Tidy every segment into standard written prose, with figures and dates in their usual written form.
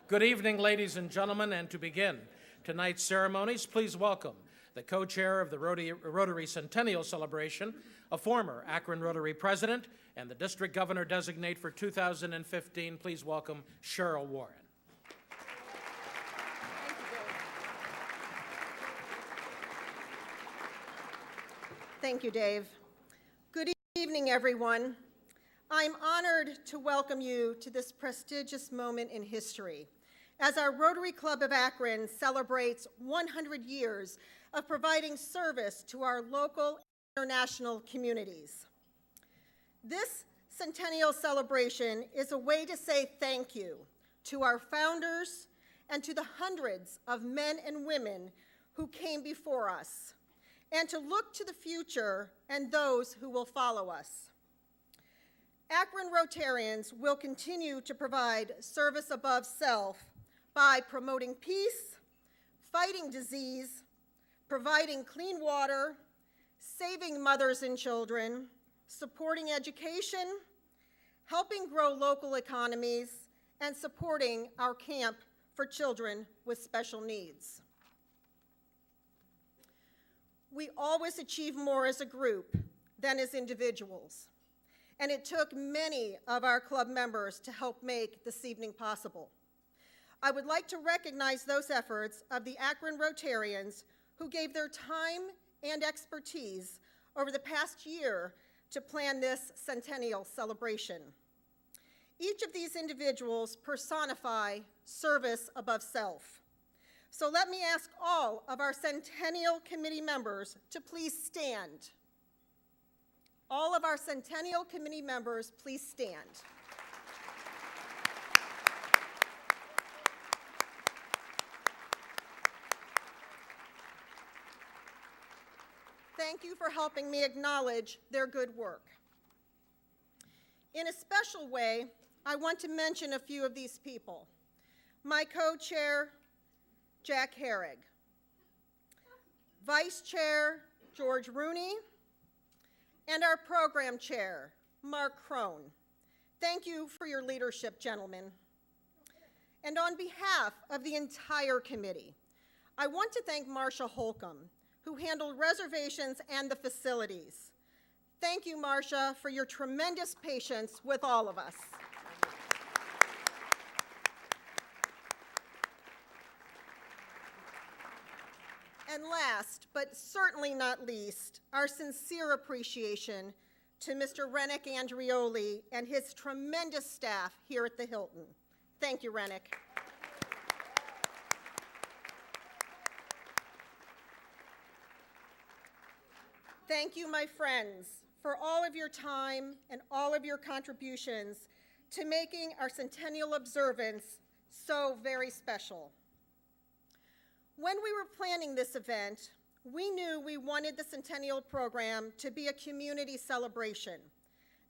Good evening, ladies and gentlemen, and to begin tonight's ceremonies, please welcome the co-chair of the Rotary Centennial Celebration, a former Akron Rotary president, and the district governor designate for 2015. Please welcome Cheryl Warren. Thank you, Dave. Good evening, everyone. I'm honored to welcome you to this prestigious moment in history as our Rotary Club of Akron celebrates 100 years of providing service to our local and international communities. This Centennial celebration is a way to say thank you to our founders and to the hundreds of men and women who came before us, and to look to the future and those who will follow us. Akron Rotarians will continue to provide service above self by promoting peace, fighting disease, providing clean water, saving mothers and children, supporting education, helping grow local economies, and supporting our camp for children with special needs. We always achieve more as a group than as individuals, and it took many of our club members to help make this evening possible. I would like to recognize those efforts of the Akron Rotarians who gave their time and expertise over the past year to plan this Centennial celebration. Each of these individuals personify service above self. So let me ask all of our Centennial Committee members to please stand. All of our Centennial Committee members, please stand. Thank you for helping me acknowledge their good work. In a special way, I want to mention a few of these people. My co-chair, Jack Herrig. Vice Chair, George Rooney. And our program chair, Mark Crone. Thank you for your leadership, gentlemen. And on behalf of the entire committee, I want to thank Marcia Holcomb, who handled reservations and the facilities. Thank you, Marcia, for your tremendous patience with all of us. And last, but certainly not least, our sincere appreciation to Mr. Rennick Andrioli and his tremendous staff here at the Hilton. Thank you, Rennick. Thank you, my friends, for all of your time and all of your contributions to making our Centennial observance so very special. When we were planning this event, we knew we wanted the Centennial program to be a community celebration,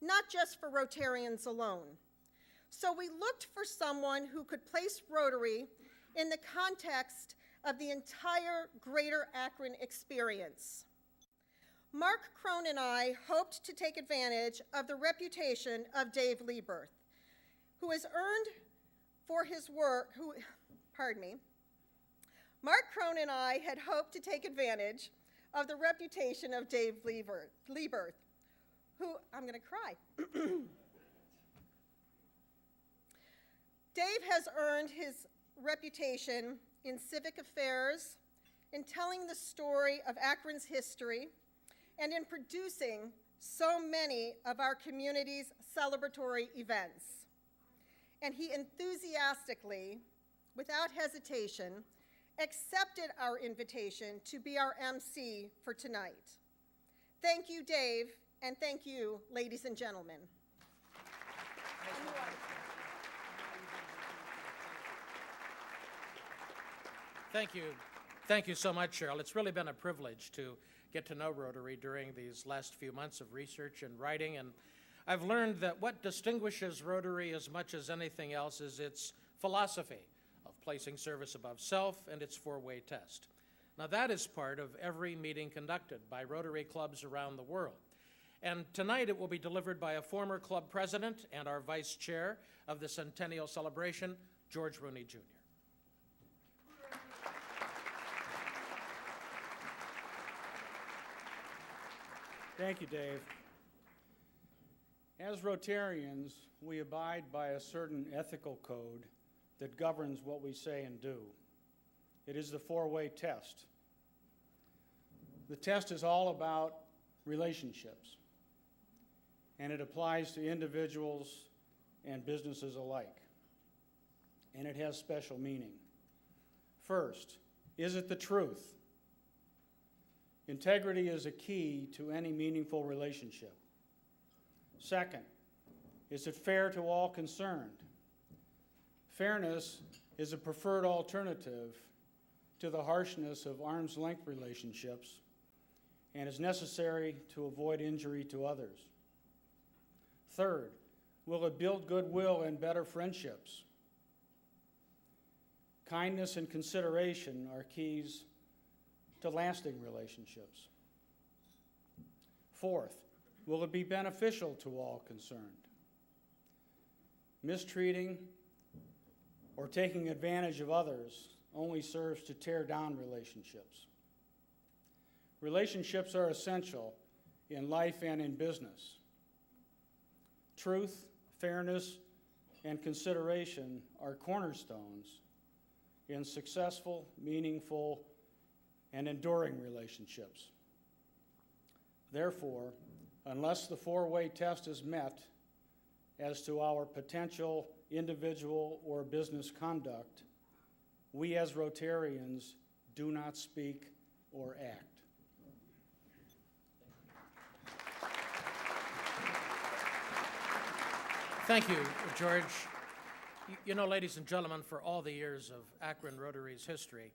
not just for Rotarians alone. So we looked for someone who could place Rotary in the context of the entire Greater Akron experience. Mark Crone and I hoped to take advantage of the reputation of Dave Lieberth, who has earned for his work, Mark Crone and I had hoped to take advantage of the reputation of Dave Lieberth, who, I'm going to cry. Dave has earned his reputation in civic affairs, in telling the story of Akron's history, and in producing so many of our community's celebratory events. And he enthusiastically, without hesitation, accepted our invitation to be our MC for tonight. Thank you, Dave, and thank you, ladies and gentlemen. Thank you. Thank you so much, Cheryl. It's really been a privilege to get to know Rotary during these last few months of research and writing, and I've learned that what distinguishes Rotary as much as anything else is its philosophy of placing service above self and its four-way test. Now that is part of every meeting conducted by Rotary clubs around the world. And tonight it will be delivered by a former club president and our vice chair of the Centennial celebration, George Rooney, Jr. Thank you, Dave. As Rotarians, we abide by a certain ethical code that governs what we say and do. It is the four-way test. The test is all about relationships, and it applies to individuals and businesses alike, and it has special meaning. First, is it the truth? Integrity is a key to any meaningful relationship. Second, is it fair to all concerned? Fairness is a preferred alternative to the harshness of arm's length relationships and is necessary to avoid injury to others. Third, will it build goodwill and better friendships? Kindness and consideration are keys to lasting relationships. Fourth, will it be beneficial to all concerned? Mistreating or taking advantage of others only serves to tear down relationships. Relationships are essential in life and in business. Truth, fairness, and consideration are cornerstones in successful, meaningful, and enduring relationships. Therefore, unless the four-way test is met as to our potential individual or business conduct, we as Rotarians do not speak or act. Thank you, George. You know, ladies and gentlemen, for all the years of Akron Rotary's history,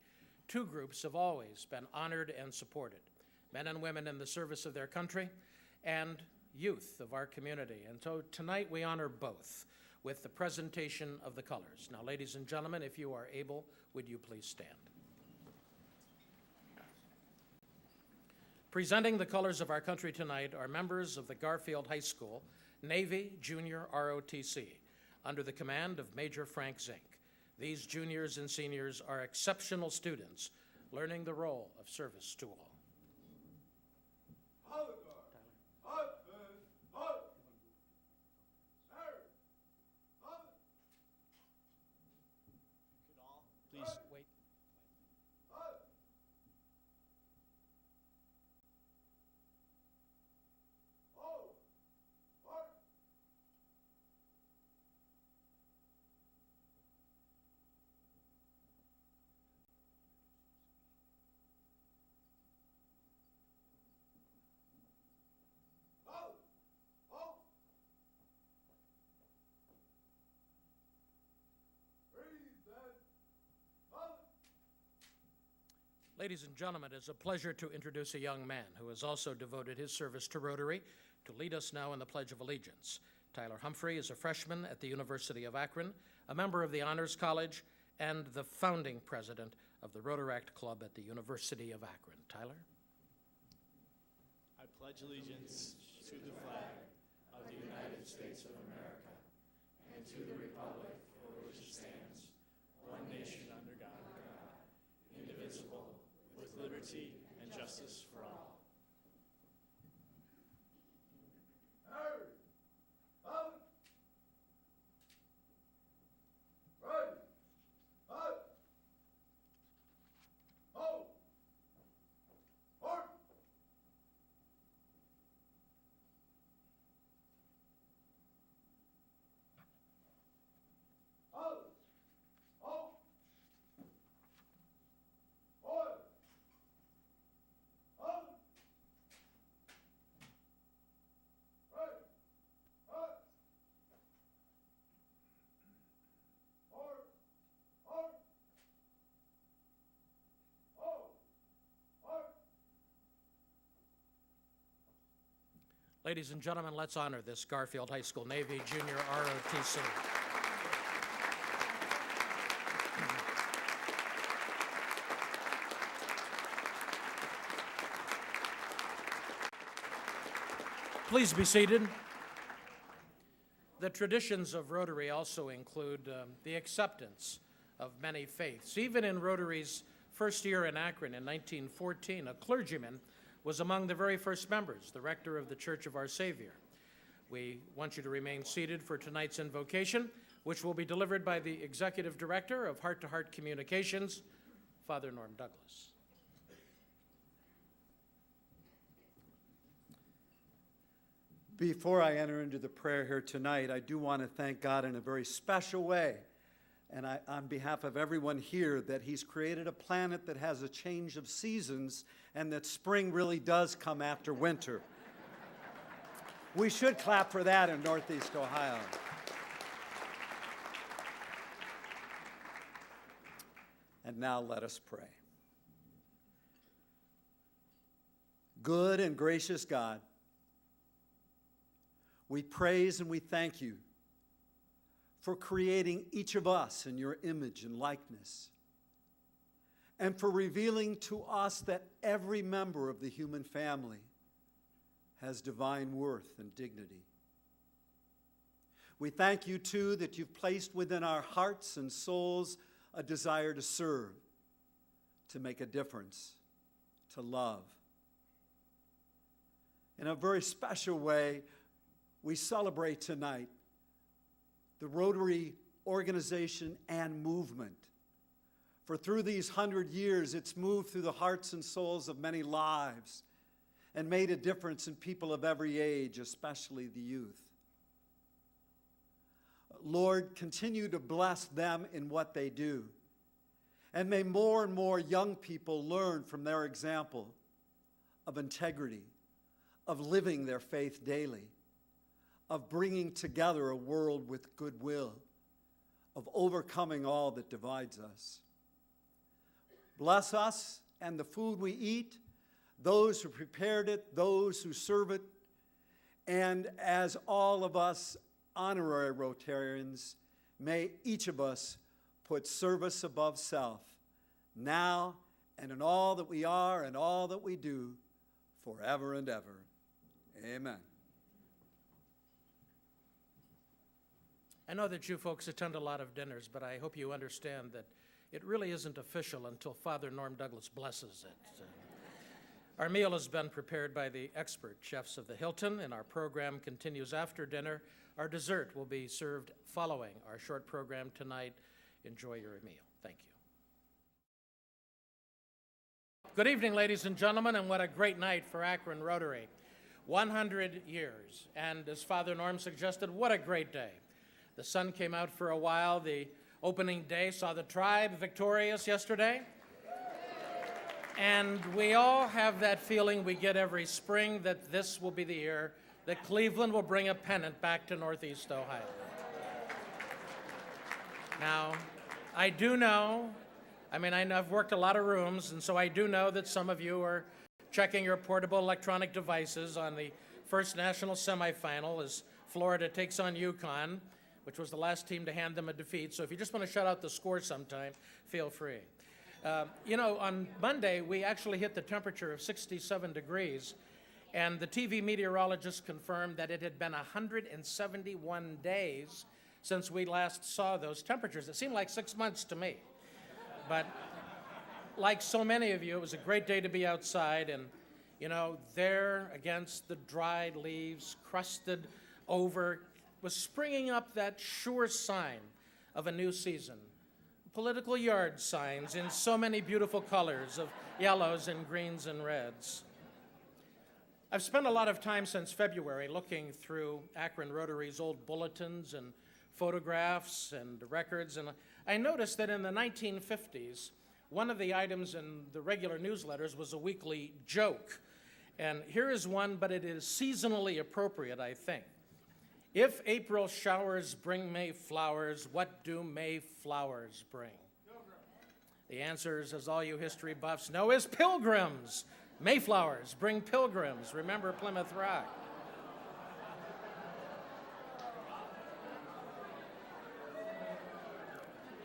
two groups have always been honored and supported: men and women in the service of their country and youth of our community. And so tonight we honor both with the presentation of the colors. Now, ladies and gentlemen, if you are able, would you please stand? Presenting the colors of our country tonight are members of the Garfield High School Navy Junior ROTC under the command of Major Frank Zink. These juniors and seniors are exceptional students learning the role of service to all. Please wait. Ladies and gentlemen, it's a pleasure to introduce a young man who has also devoted his service to Rotary to lead us now in the Pledge of Allegiance. Tyler Humphrey is a freshman at the University of Akron, a member of the Honors College, and the founding president of the Rotaract Club at the University of Akron. Tyler? I pledge allegiance to the flag of the United States of America and to the republic for which it stands, one nation under God, indivisible, with liberty and justice for all. Ladies and gentlemen, let's honor this Garfield High School Navy Junior ROTC. Please be seated. The traditions of Rotary also include the acceptance of many faiths. Even in Rotary's first year in Akron in 1914, a clergyman was among the very first members, the rector of the Church of Our Savior. We want you to remain seated for tonight's invocation, which will be delivered by the Executive Director of Heart to Heart Communications, Father Norm Douglas. Before I enter into the prayer here tonight, I do want to thank God in a very special way, and on behalf of everyone here, that He's created a planet that has a change of seasons and that spring really does come after winter. We should clap for that in Northeast Ohio. And now let us pray. Good and gracious God, we praise and we thank you for creating each of us in your image and likeness, and for revealing to us that every member of the human family has divine worth and dignity. We thank you, too, that you've placed within our hearts and souls a desire to serve, to make a difference, to love. In a very special way, we celebrate tonight the Rotary organization and movement. For through these 100 years, it's moved through the hearts and souls of many lives and made a difference in people of every age, especially the youth. Lord, continue to bless them in what they do. And may more and more young people learn from their example of integrity, of living their faith daily, of bringing together a world with goodwill, of overcoming all that divides us. Bless us and the food we eat, those who prepared it, those who serve it, and as all of us honorary Rotarians, may each of us put service above self, now and in all that we are and all that we do, forever and ever. Amen. I know that you folks attend a lot of dinners, but I hope you understand that it really isn't official until Father Norm Douglas blesses it. Our meal has been prepared by the expert chefs of the Hilton, and our program continues after dinner. Our dessert will be served following our short program tonight. Enjoy your meal. Thank you. Good evening, ladies and gentlemen, and what a great night for Akron Rotary. 100 years, and as Father Norm suggested, what a great day. The sun came out for a while. The opening day saw the tribe victorious yesterday. And we all have that feeling we get every spring that this will be the year that Cleveland will bring a pennant back to Northeast Ohio. Now, I do know, I've worked a lot of rooms, and so I do know that some of you are checking your portable electronic devices on the first national semifinal as Florida takes on UConn, which was the last team to hand them a defeat. So if you just want to shut out the score sometime, feel free. On Monday, we actually hit the temperature of 67 degrees, and the TV meteorologist confirmed that it had been 171 days since we last saw those temperatures. It seemed like 6 months to me. But like so many of you, it was a great day to be outside, and, there against the dried leaves, crusted over, was springing up that sure sign of a new season. Political yard signs in so many beautiful colors of yellows and greens and reds. I've spent a lot of time since February looking through Akron Rotary's old bulletins and photographs and records, and I noticed that in the 1950s, one of the items in the regular newsletters was a weekly joke. And here is one, but it is seasonally appropriate, I think. If April showers bring May flowers, what do May flowers bring? The answer is, as all you history buffs know, is pilgrims. Mayflowers bring pilgrims. Remember Plymouth Rock.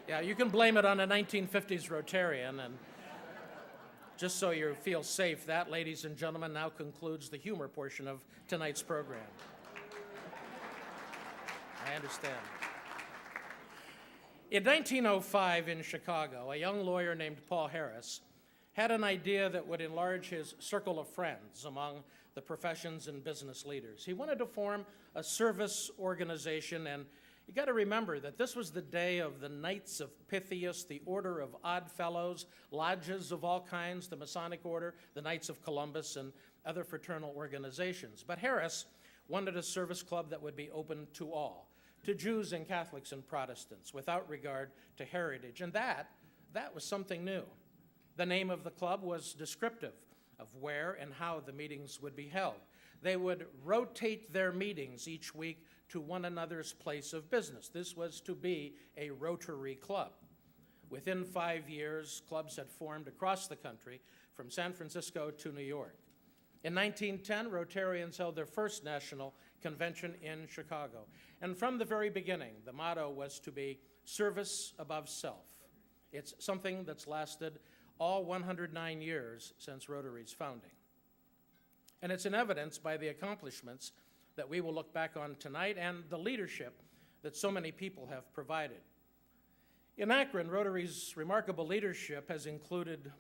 Yeah, you can blame it on a 1950s Rotarian, and just so you feel safe, that, ladies and gentlemen, now concludes the humor portion of tonight's program. I understand. In 1905 in Chicago, a young lawyer named Paul Harris had an idea that would enlarge his circle of friends among the professions and business leaders. He wanted to form a service organization, and you got to remember that this was the day of the Knights of Pythias, the Order of Odd Fellows, lodges of all kinds, the Masonic Order, the Knights of Columbus, and other fraternal organizations. But Harris wanted a service club that would be open to all, to Jews and Catholics and Protestants, without regard to heritage. And that was something new. The name of the club was descriptive of where and how the meetings would be held. They would rotate their meetings each week to one another's place of business. This was to be a Rotary club. Within 5 years, clubs had formed across the country, from San Francisco to New York. In 1910, Rotarians held their first national convention in Chicago. And from the very beginning, the motto was to be service above self. It's something that's lasted all 109 years since Rotary's founding. And it's in evidence by the accomplishments that we will look back on tonight and the leadership that so many people have provided. In Akron, Rotary's remarkable leadership has included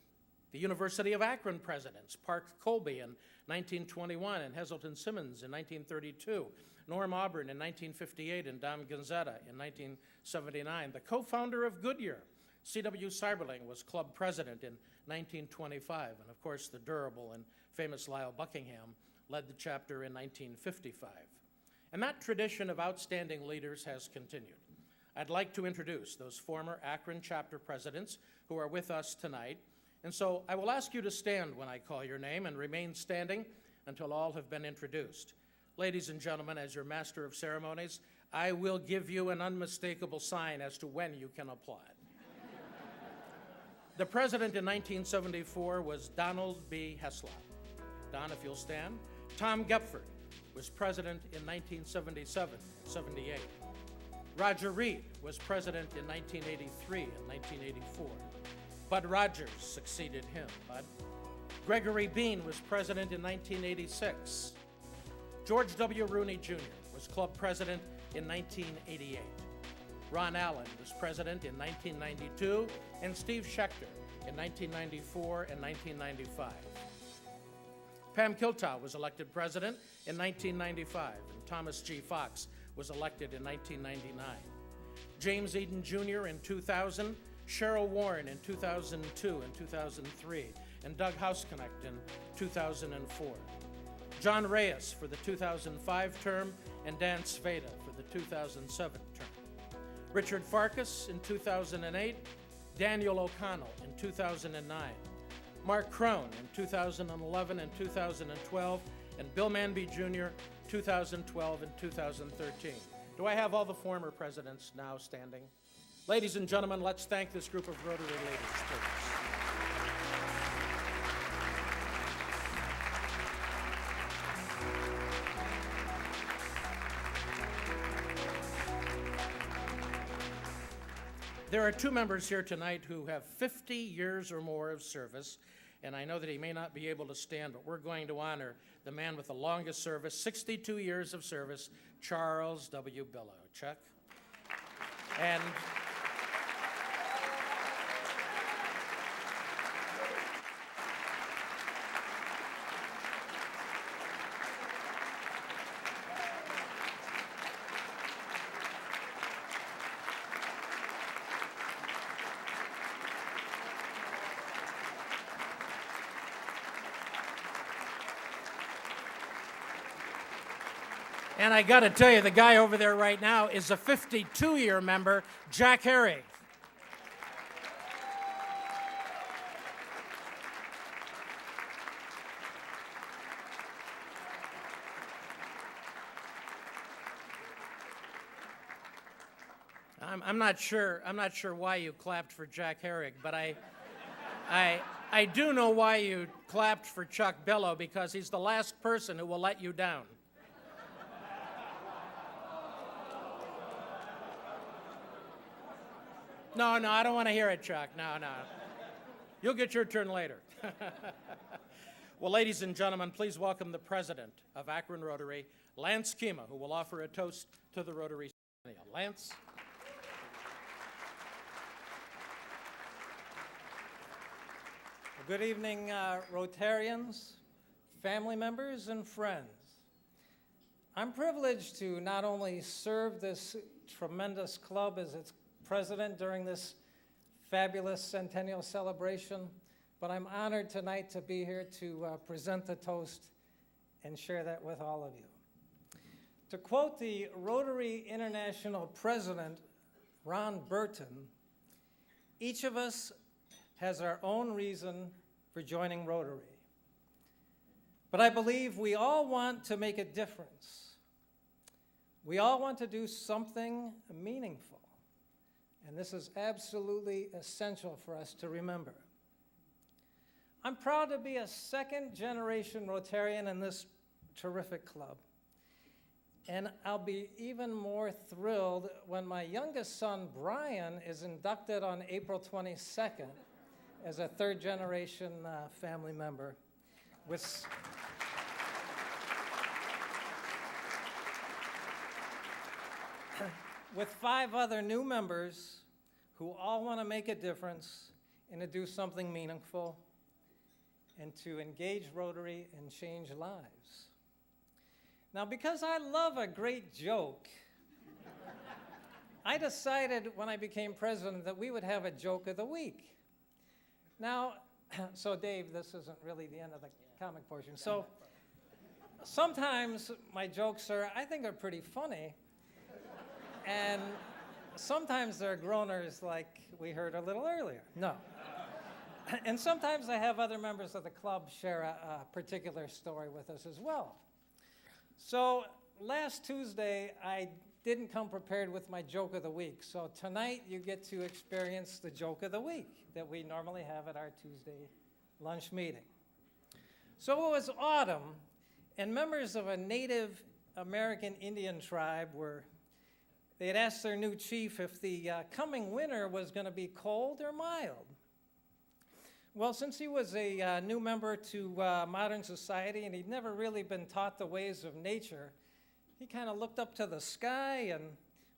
the University of Akron presidents, Park Colby in 1921 and Heselton Simmons in 1932, Norm Auburn in 1958 and Dom Gonzetta in 1979. The co-founder of Goodyear, C.W. Cyberling, was club president in 1925, and of course the durable and famous Lyle Buckingham led the chapter in 1955. And that tradition of outstanding leaders has continued. I'd like to introduce those former Akron chapter presidents who are with us tonight. And so I will ask you to stand when I call your name and remain standing until all have been introduced. Ladies and gentlemen, as your master of ceremonies, I will give you an unmistakable sign as to when you can applaud. The president in 1974 was Donald B. Heslop. Don, if you'll stand. Tom Gepford was president in 1977 and 78. Roger Reed was president in 1983 and 1984. Bud Rogers succeeded him. Bud. Gregory Bean was president in 1986. George W. Rooney Jr. was club president in 1988. Ron Allen was president in 1992, and Steve Schechter in 1994 and 1995. Pam Kiltow was elected president in 1995, and Thomas G. Fox was elected in 1999. James Eden Jr. in 2000, Cheryl Warren in 2002 and 2003, and Doug Housknecht in 2004. John Reyes for the 2005 term, and Dan Sveda for the 2007 term. Richard Farkas in 2008, Daniel O'Connell in 2009, Mark Crone in 2011 and 2012, and Bill Manby Jr. 2012 and 2013. Do I have all the former presidents now standing? Ladies and gentlemen, let's thank this group of Rotary leaders, please. There are two members here tonight who have 50 years or more of service, and I know that he may not be able to stand, but we're going to honor the man with the longest service, 62 years of service, Charles W. Billow. Chuck. And I got to tell you, the guy over there right now is a 52-year member, Jack Harry. I'm not sure why you clapped for Jack Herrig, but I do know why you clapped for Chuck Billow, because he's the last person who will let you down. No, I don't want to hear it, Chuck. No. You'll get your turn later. Well, ladies and gentlemen, please welcome the president of Akron Rotary, Lance Kima, who will offer a toast to the Rotary. Lance. Good evening, Rotarians, family members, and friends. I'm privileged to not only serve this tremendous club as its president during this fabulous Centennial celebration, but I'm honored tonight to be here to present the toast and share that with all of you. To quote the Rotary International President, Ron Burton, each of us has our own reason for joining Rotary. But I believe we all want to make a difference. We all want to do something meaningful. And this is absolutely essential for us to remember. I'm proud to be a second-generation Rotarian in this terrific club. And I'll be even more thrilled when my youngest son, Brian, is inducted on April 22nd as a third-generation family member with with 5 other new members who all want to make a difference and to do something meaningful and to engage Rotary and change lives. Now, because I love a great joke, I decided when I became president that we would have a joke of the week. Now, so Dave, this isn't really the end of the comic portion. So sometimes my jokes I think are pretty funny. And sometimes they're groaners like we heard a little earlier. No. And sometimes I have other members of the club share a particular story with us as well. So last Tuesday, I didn't come prepared with my joke of the week. So tonight, you get to experience the joke of the week that we normally have at our Tuesday lunch meeting. So it was autumn, and members of a Native American Indian tribe they had asked their new chief if the coming winter was going to be cold or mild. Well, since he was a new member to modern society and he'd never really been taught the ways of nature, he kind of looked up to the sky,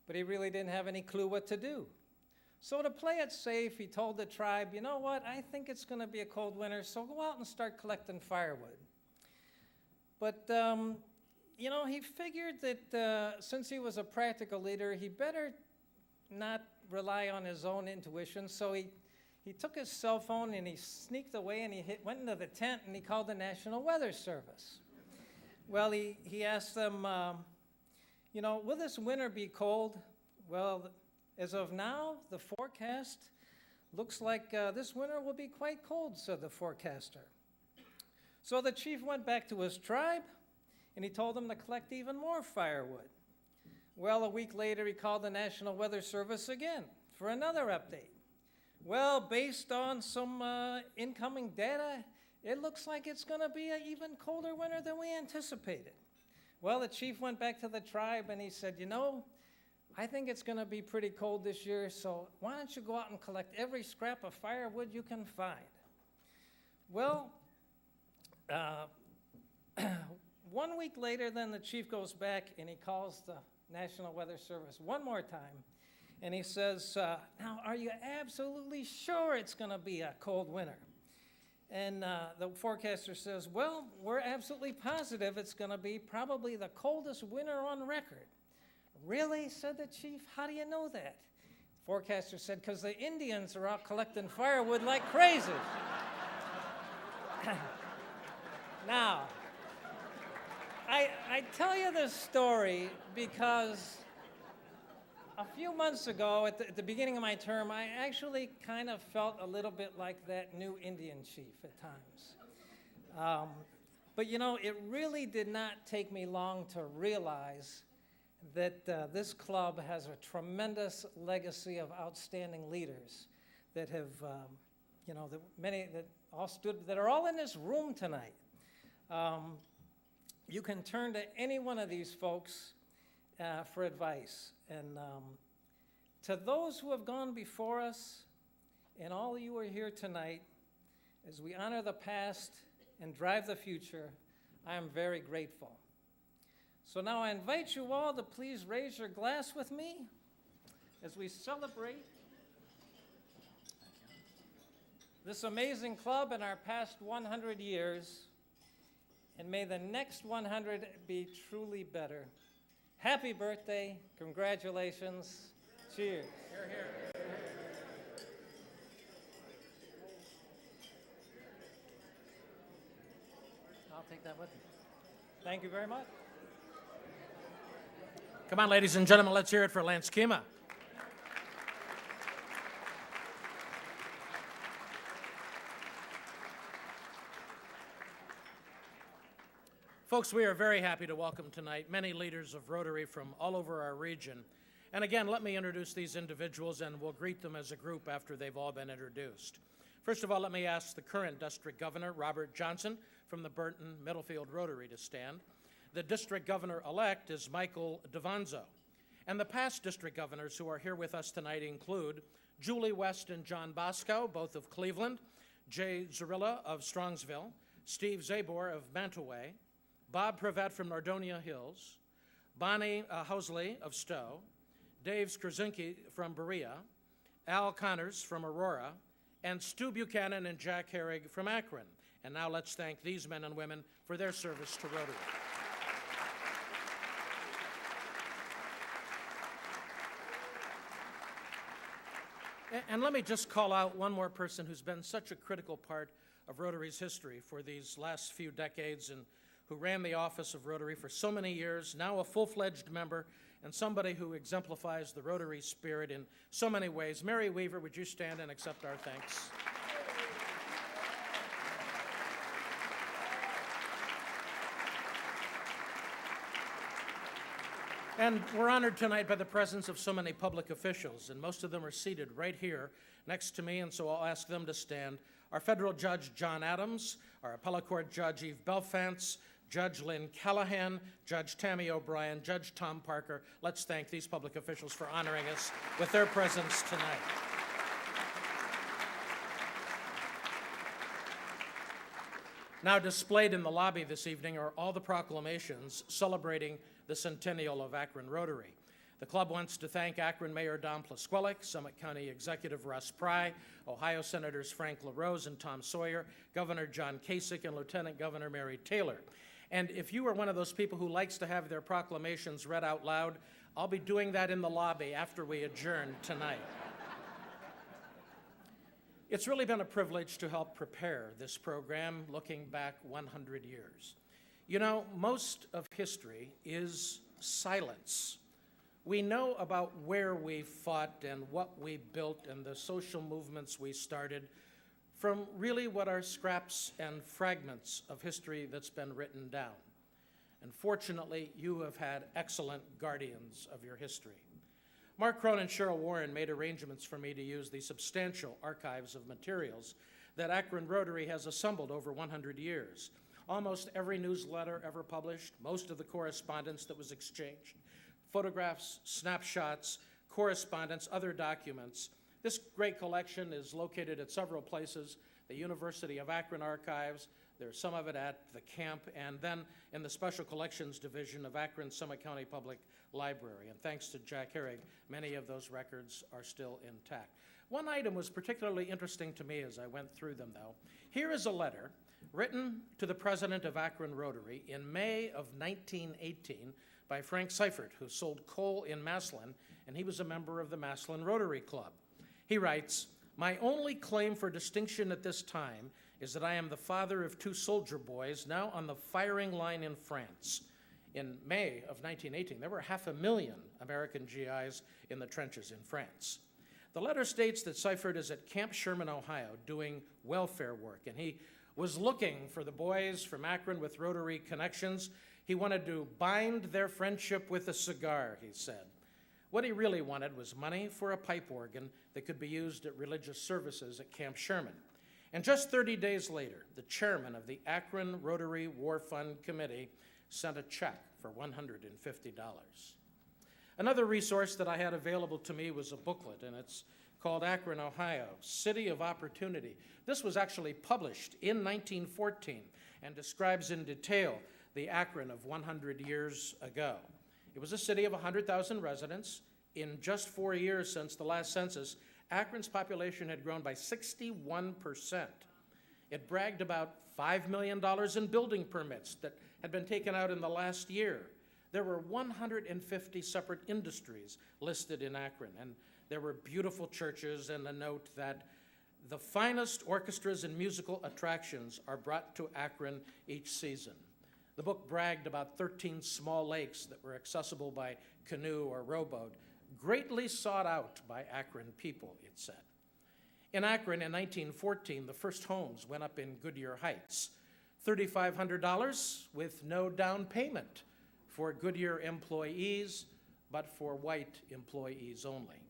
but he really didn't have any clue what to do. So to play it safe, he told the tribe, you know what, I think it's going to be a cold winter, so go out and start collecting firewood. But, he figured that since he was a practical leader, he better not rely on his own intuition, so he took his cell phone and he sneaked away and went into the tent and he called the National Weather Service. Well, he asked them, will this winter be cold? Well, as of now, the forecast looks like this winter will be quite cold, said the forecaster. So the chief went back to his tribe and he told them to collect even more firewood. Well, a week later, he called the National Weather Service again for another update. Well, based on some incoming data, it looks like it's going to be an even colder winter than we anticipated. Well, the chief went back to the tribe and he said, I think it's going to be pretty cold this year, so why don't you go out and collect every scrap of firewood you can find? Well, 1 week later, then the chief goes back and he calls the National Weather Service one more time. And he says, now, are you absolutely sure it's going to be a cold winter? And the forecaster says, well, we're absolutely positive it's going to be probably the coldest winter on record. Really, said the chief, how do you know that? The forecaster said, because the Indians are out collecting firewood like crazy. Now, I tell you this story because a few months ago, at the beginning of my term, I actually kind of felt a little bit like that new Indian chief at times. But it really did not take me long to realize that this club has a tremendous legacy of outstanding leaders that have, that are all in this room tonight. You can turn to any one of these folks for advice. And to those who have gone before us, and all of you are here tonight, as we honor the past and drive the future, I am very grateful. So now I invite you all to please raise your glass with me as we celebrate this amazing club in our past 100 years, and may the next 100 be truly better. Happy birthday, congratulations, cheers. Here, here. I'll take that with me. Thank you very much. Come on, ladies and gentlemen, let's hear it for Lance Kima. Folks, we are very happy to welcome tonight many leaders of Rotary from all over our region. And again, let me introduce these individuals, and we'll greet them as a group after they've all been introduced. First of all, let me ask the current District Governor, Robert Johnson, from the Burton Middlefield Rotary to stand. The District Governor-elect is Michael Devanzo. And the past District Governors who are here with us tonight include Julie West and John Bosco, both of Cleveland, Jay Zarilla of Strongsville, Steve Zabor of Mantaway, Bob Prevet from Nordonia Hills, Bonnie Housley of Stowe, Dave Skrzyncki from Berea, Al Connors from Aurora, and Stu Buchanan and Jack Herrig from Akron. And now let's thank these men and women for their service to Rotary. And let me just call out one more person who's been such a critical part of Rotary's history for these last few decades and who ran the office of Rotary for so many years, now a full-fledged member, and somebody who exemplifies the Rotary spirit in so many ways. Mary Weaver, would you stand and accept our thanks? And we're honored tonight by the presence of so many public officials, and most of them are seated right here next to me, and so I'll ask them to stand. Our federal judge, John Adams, our appellate court judge, Eve Belfance, Judge Lynn Callahan, Judge Tammy O'Brien, Judge Tom Parker. Let's thank these public officials for honoring us with their presence tonight. Now displayed in the lobby this evening are all the proclamations celebrating the Centennial of Akron Rotary. The club wants to thank Akron Mayor Don Plasquelic, Summit County Executive Russ Pry, Ohio Senators Frank LaRose and Tom Sawyer, Governor John Kasich, and Lieutenant Governor Mary Taylor. And if you are one of those people who likes to have their proclamations read out loud, I'll be doing that in the lobby after we adjourn tonight. It's really been a privilege to help prepare this program looking back 100 years. You know, most of history is silence. We know about where we fought and what we built and the social movements we started from really what are scraps and fragments of history that's been written down. And fortunately, you have had excellent guardians of your history. Mark Crone and Cheryl Warren made arrangements for me to use the substantial archives of materials that Akron Rotary has assembled over 100 years. Almost every newsletter ever published, most of the correspondence that was exchanged, photographs, snapshots, correspondence, other documents. This great collection is located at several places, the University of Akron Archives, there's some of it at the camp, and then in the Special Collections Division of Akron Summit County Public Library. And thanks to Jack Herrig, many of those records are still intact. One item was particularly interesting to me as I went through them, though. Here is a letter written to the president of Akron Rotary in May of 1918 by Frank Seifert, who sold coal in Maslin, and he was a member of the Maslin Rotary Club. He writes, "My only claim for distinction at this time is that I am the father of 2 soldier boys now on the firing line in France." In May of 1918, there were 500,000 American GIs in the trenches in France. The letter states that Seifert is at Camp Sherman, Ohio, doing welfare work, and he was looking for the boys from Akron with Rotary connections. He wanted to bind their friendship with a cigar, he said. What he really wanted was money for a pipe organ that could be used at religious services at Camp Sherman. And just 30 days later, the chairman of the Akron Rotary War Fund Committee sent a check for $150. Another resource that I had available to me was a booklet, and it's called Akron, Ohio, City of Opportunity. This was actually published in 1914 and describes in detail the Akron of 100 years ago. It was a city of 100,000 residents in just 4 years since the last census, Akron's population had grown by 61%. It bragged about $5 million in building permits that had been taken out in the last year. There were 150 separate industries listed in Akron, and there were beautiful churches and a note that the finest orchestras and musical attractions are brought to Akron each season. The book bragged about 13 small lakes that were accessible by canoe or rowboat, greatly sought out by Akron people, it said. In Akron in 1914, the first homes went up in Goodyear Heights, $3,500 with no down payment for Goodyear employees, but for white employees only.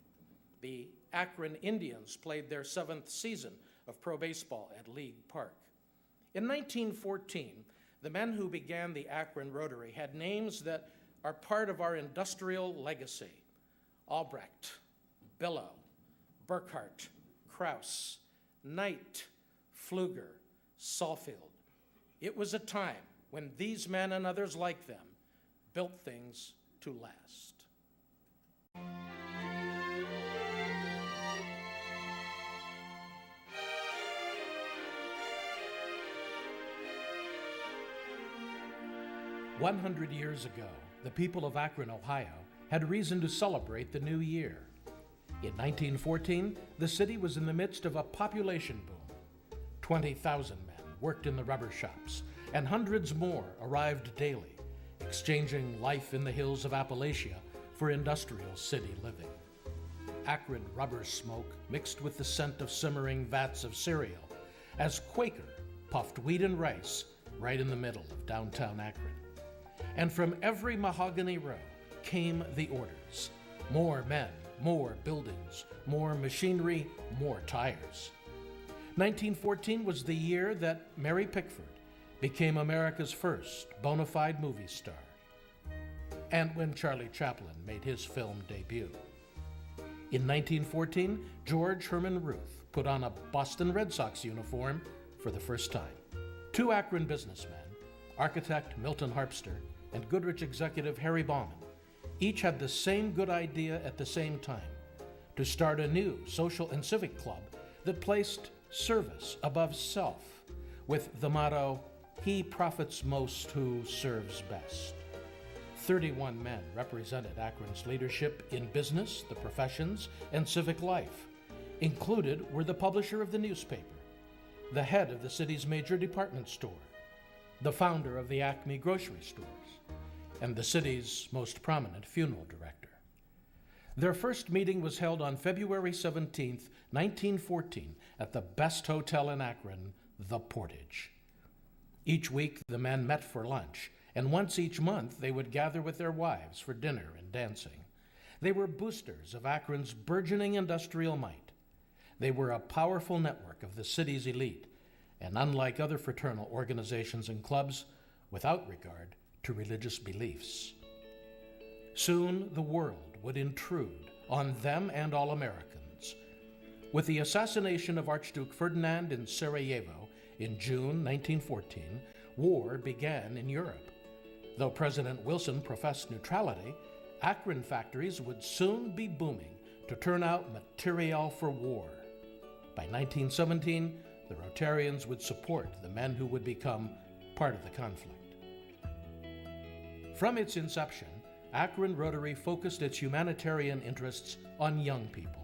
The Akron Indians played their 7th season of pro baseball at League Park. In 1914, the men who began the Akron Rotary had names that are part of our industrial legacy: Albrecht, Billow, Burkhart, Krause, Knight, Pfluger, Saalfeld. It was a time when these men and others like them built things to last. "100 years ago, the people of Akron, Ohio, had reason to celebrate the new year. In 1914, the city was in the midst of a population boom. 20,000 men worked in the rubber shops, and hundreds more arrived daily, exchanging life in the hills of Appalachia for industrial city living. Akron rubber smoke mixed with the scent of simmering vats of cereal as Quaker puffed wheat and rice right in the middle of downtown Akron. And from every mahogany row came the orders: more men, more buildings, more machinery, more tires. 1914 was the year that Mary Pickford became America's first bona fide movie star, and when Charlie Chaplin made his film debut. In 1914, George Herman Ruth put on a Boston Red Sox uniform for the first time. Two Akron businessmen, architect Milton Harpster and Goodrich executive Harry Bauman, each had the same good idea at the same time: to start a new social and civic club that placed service above self, with the motto, "He profits most who serves best." 31 men represented Akron's leadership in business, the professions, and civic life. Included were the publisher of the newspaper, the head of the city's major department store, the founder of the Acme grocery stores, and the city's most prominent funeral director. Their first meeting was held on February 17, 1914, at the best hotel in Akron, the Portage. Each week, the men met for lunch, and once each month, they would gather with their wives for dinner and dancing. They were boosters of Akron's burgeoning industrial might. They were a powerful network of the city's elite, and unlike other fraternal organizations and clubs, without regard to religious beliefs. Soon, the world would intrude on them and all Americans. With the assassination of Archduke Ferdinand in Sarajevo in June 1914, war began in Europe. Though President Wilson professed neutrality, Akron factories would soon be booming to turn out materiel for war. By 1917, the Rotarians would support the men who would become part of the conflict. From its inception, Akron Rotary focused its humanitarian interests on young people,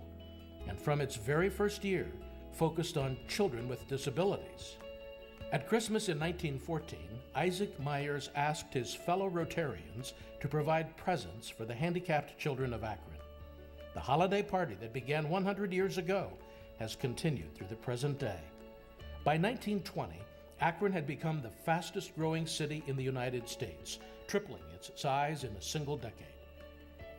and from its very first year, focused on children with disabilities. At Christmas in 1914, Isaac Myers asked his fellow Rotarians to provide presents for the handicapped children of Akron. The holiday party that began 100 years ago has continued through the present day. By 1920, Akron had become the fastest growing city in the United States, tripling its size in a single decade.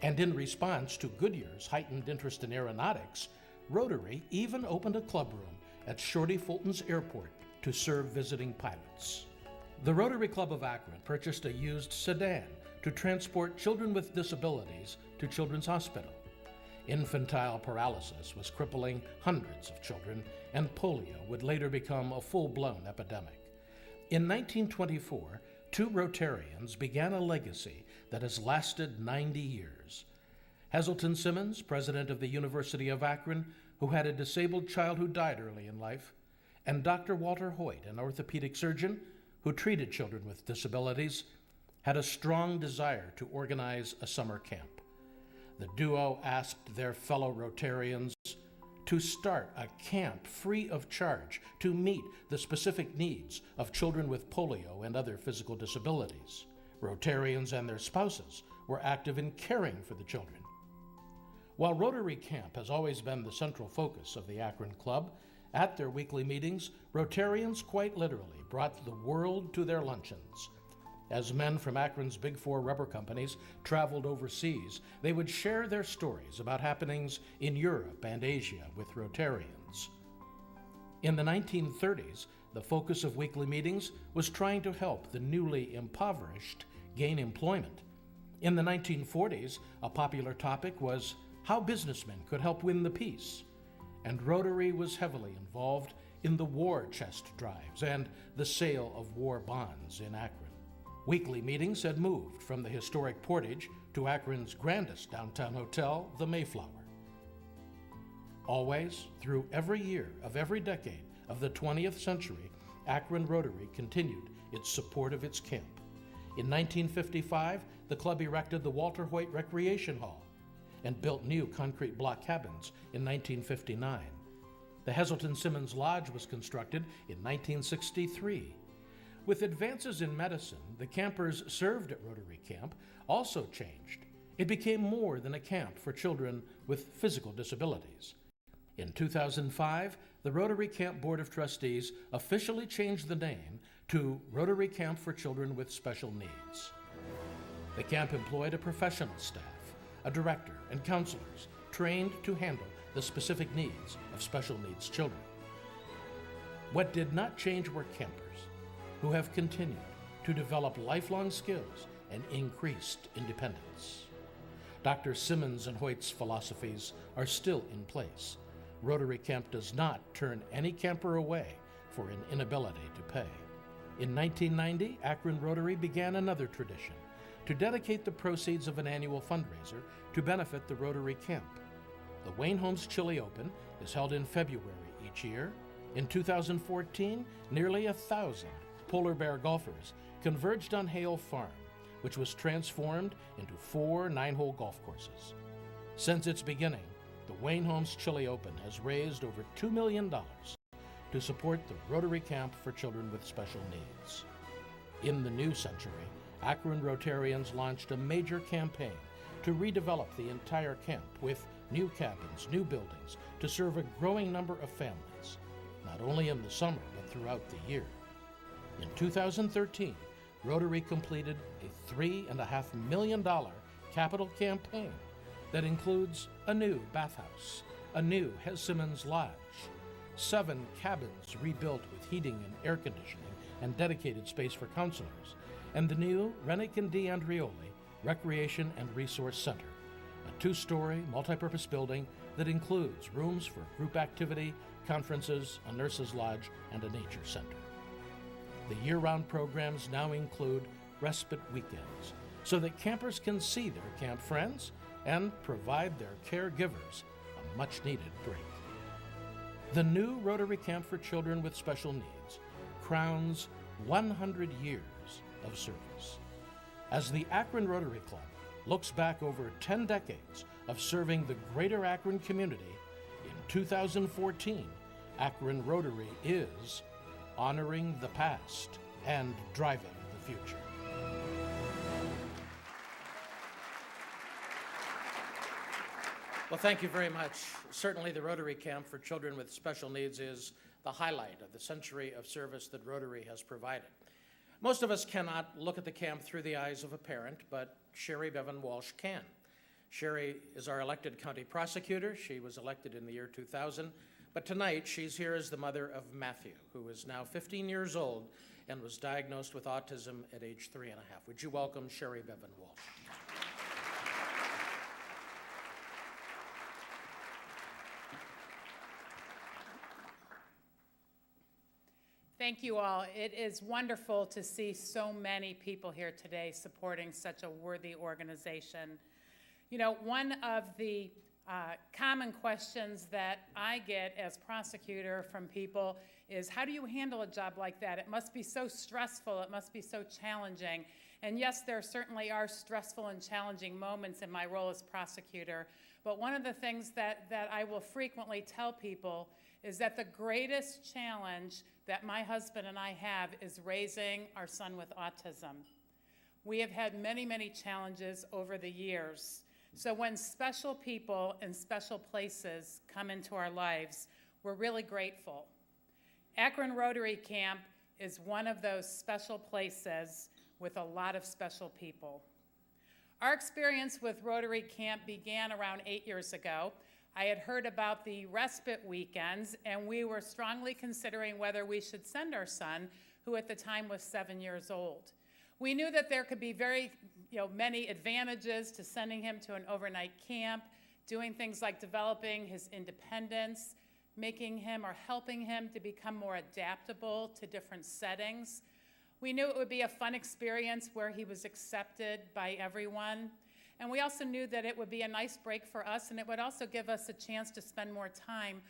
And in response to Goodyear's heightened interest in aeronautics, Rotary even opened a clubroom at Shorty Fulton's airport to serve visiting pilots. The Rotary Club of Akron purchased a used sedan to transport children with disabilities to Children's Hospital. Infantile paralysis was crippling hundreds of children, and polio would later become a full-blown epidemic. In 1924, two Rotarians began a legacy that has lasted 90 years. Hazelton Simmons, president of the University of Akron, who had a disabled child who died early in life, and Dr. Walter Hoyt, an orthopedic surgeon who treated children with disabilities, had a strong desire to organize a summer camp. The duo asked their fellow Rotarians to start a camp free of charge to meet the specific needs of children with polio and other physical disabilities. Rotarians and their spouses were active in caring for the children. While Rotary Camp has always been the central focus of the Akron Club, at their weekly meetings, Rotarians quite literally brought the world to their luncheons. As men from Akron's Big Four rubber companies traveled overseas, they would share their stories about happenings in Europe and Asia with Rotarians. In the 1930s, the focus of weekly meetings was trying to help the newly impoverished gain employment. In the 1940s, a popular topic was how businessmen could help win the peace, and Rotary was heavily involved in the war chest drives and the sale of war bonds in Akron. Weekly meetings had moved from the historic Portage to Akron's grandest downtown hotel, the Mayflower. Always, through every year of every decade of the 20th century, Akron Rotary continued its support of its camp. In 1955, the club erected the Walter Hoyt Recreation Hall and built new concrete block cabins in 1959. The Hazelton Simmons Lodge was constructed in 1963. With advances in medicine, the campers served at Rotary Camp also changed. It became more than a camp for children with physical disabilities. In 2005, the Rotary Camp Board of Trustees officially changed the name to Rotary Camp for Children with Special Needs. The camp employed a professional staff, a director, and counselors trained to handle the specific needs of special needs children. What did not change were campers, who have continued to develop lifelong skills and increased independence. Dr. Simmons and Hoyt's philosophies are still in place. Rotary Camp does not turn any camper away for an inability to pay. In 1990, Akron Rotary began another tradition to dedicate the proceeds of an annual fundraiser to benefit the Rotary Camp. The Wayne Holmes Chili Open is held in February each year. In 2014, nearly 1,000 polar bear golfers converged on Hale Farm, which was transformed into 4 9-hole golf courses. Since its beginning, the Wayne Holmes Chili Open has raised over $2 million to support the Rotary Camp for Children with Special Needs. In the new century, Akron Rotarians launched a major campaign to redevelop the entire camp with new cabins, new buildings, to serve a growing number of families, not only in the summer, but throughout the year. In 2013, Rotary completed a $3.5 million capital campaign that includes a new bathhouse, a new Simmons Lodge, 7 cabins rebuilt with heating and air conditioning and dedicated space for counselors, and the new Rennick and D'Andreoli Recreation and Resource Center, a 2-story multipurpose building that includes rooms for group activity, conferences, a nurse's lodge, and a nature center. The year-round programs now include respite weekends so that campers can see their camp friends and provide their caregivers a much-needed break. The new Rotary Camp for Children with Special Needs crowns 100 years of service. As the Akron Rotary Club looks back over 10 decades of serving the greater Akron community, in 2014, Akron Rotary is honoring the past and driving the future. Well, thank you very much. Certainly the Rotary Camp for Children with Special Needs is the highlight of the century of service that Rotary has provided. Most of us cannot look at the camp through the eyes of a parent, but Sherry Bevan Walsh can. Sherry is our elected county prosecutor. She was elected in the year 2000, but tonight she's here as the mother of Matthew, who is now 15 years old and was diagnosed with autism at age 3.5. Would you welcome Sherry Bevan Walsh? Thank you all. It is wonderful to see so many people here today supporting such a worthy organization. You know, one of the common questions that I get as prosecutor from people is, how do you handle a job like that? It must be so stressful, it must be so challenging. And yes, there certainly are stressful and challenging moments in my role as prosecutor, but one of the things that I will frequently tell people is that the greatest challenge that my husband and I have is raising our son with autism. We have had many, many challenges over the years. So when special people and special places come into our lives, we're really grateful. Akron Rotary Camp is one of those special places with a lot of special people. Our experience with Rotary Camp began around 8 years ago. I had heard about the respite weekends, and we were strongly considering whether we should send our son, who at the time was 7 years old. We knew that there could be many advantages to sending him to an overnight camp, doing things like developing his independence, making him or helping him to become more adaptable to different settings. We knew it would be a fun experience where he was accepted by everyone. And we also knew that it would be a nice break for us, and it would also give us a chance to spend more time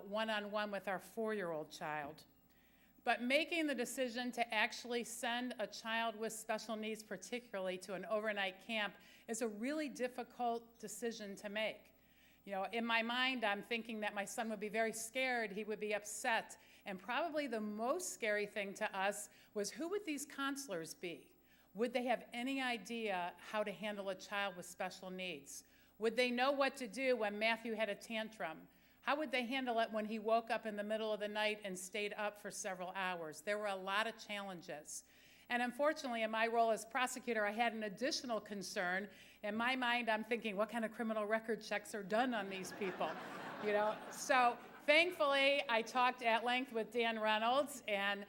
one-on-one with our 4-year-old child. But making the decision to actually send a child with special needs, particularly to an overnight camp, is a really difficult decision to make. You know, in my mind, I'm thinking that my son would be very scared, he would be upset, and probably the most scary thing to us was, who would these counselors be? Would they have any idea how to handle a child with special needs? Would they know what to do when Matthew had a tantrum? How would they handle it when he woke up in the middle of the night and stayed up for several hours? There were a lot of challenges. And unfortunately, in my role as prosecutor, I had an additional concern. In my mind, I'm thinking, what kind of criminal record checks are done on these people? You know, so thankfully, I talked at length with Dan Reynolds, and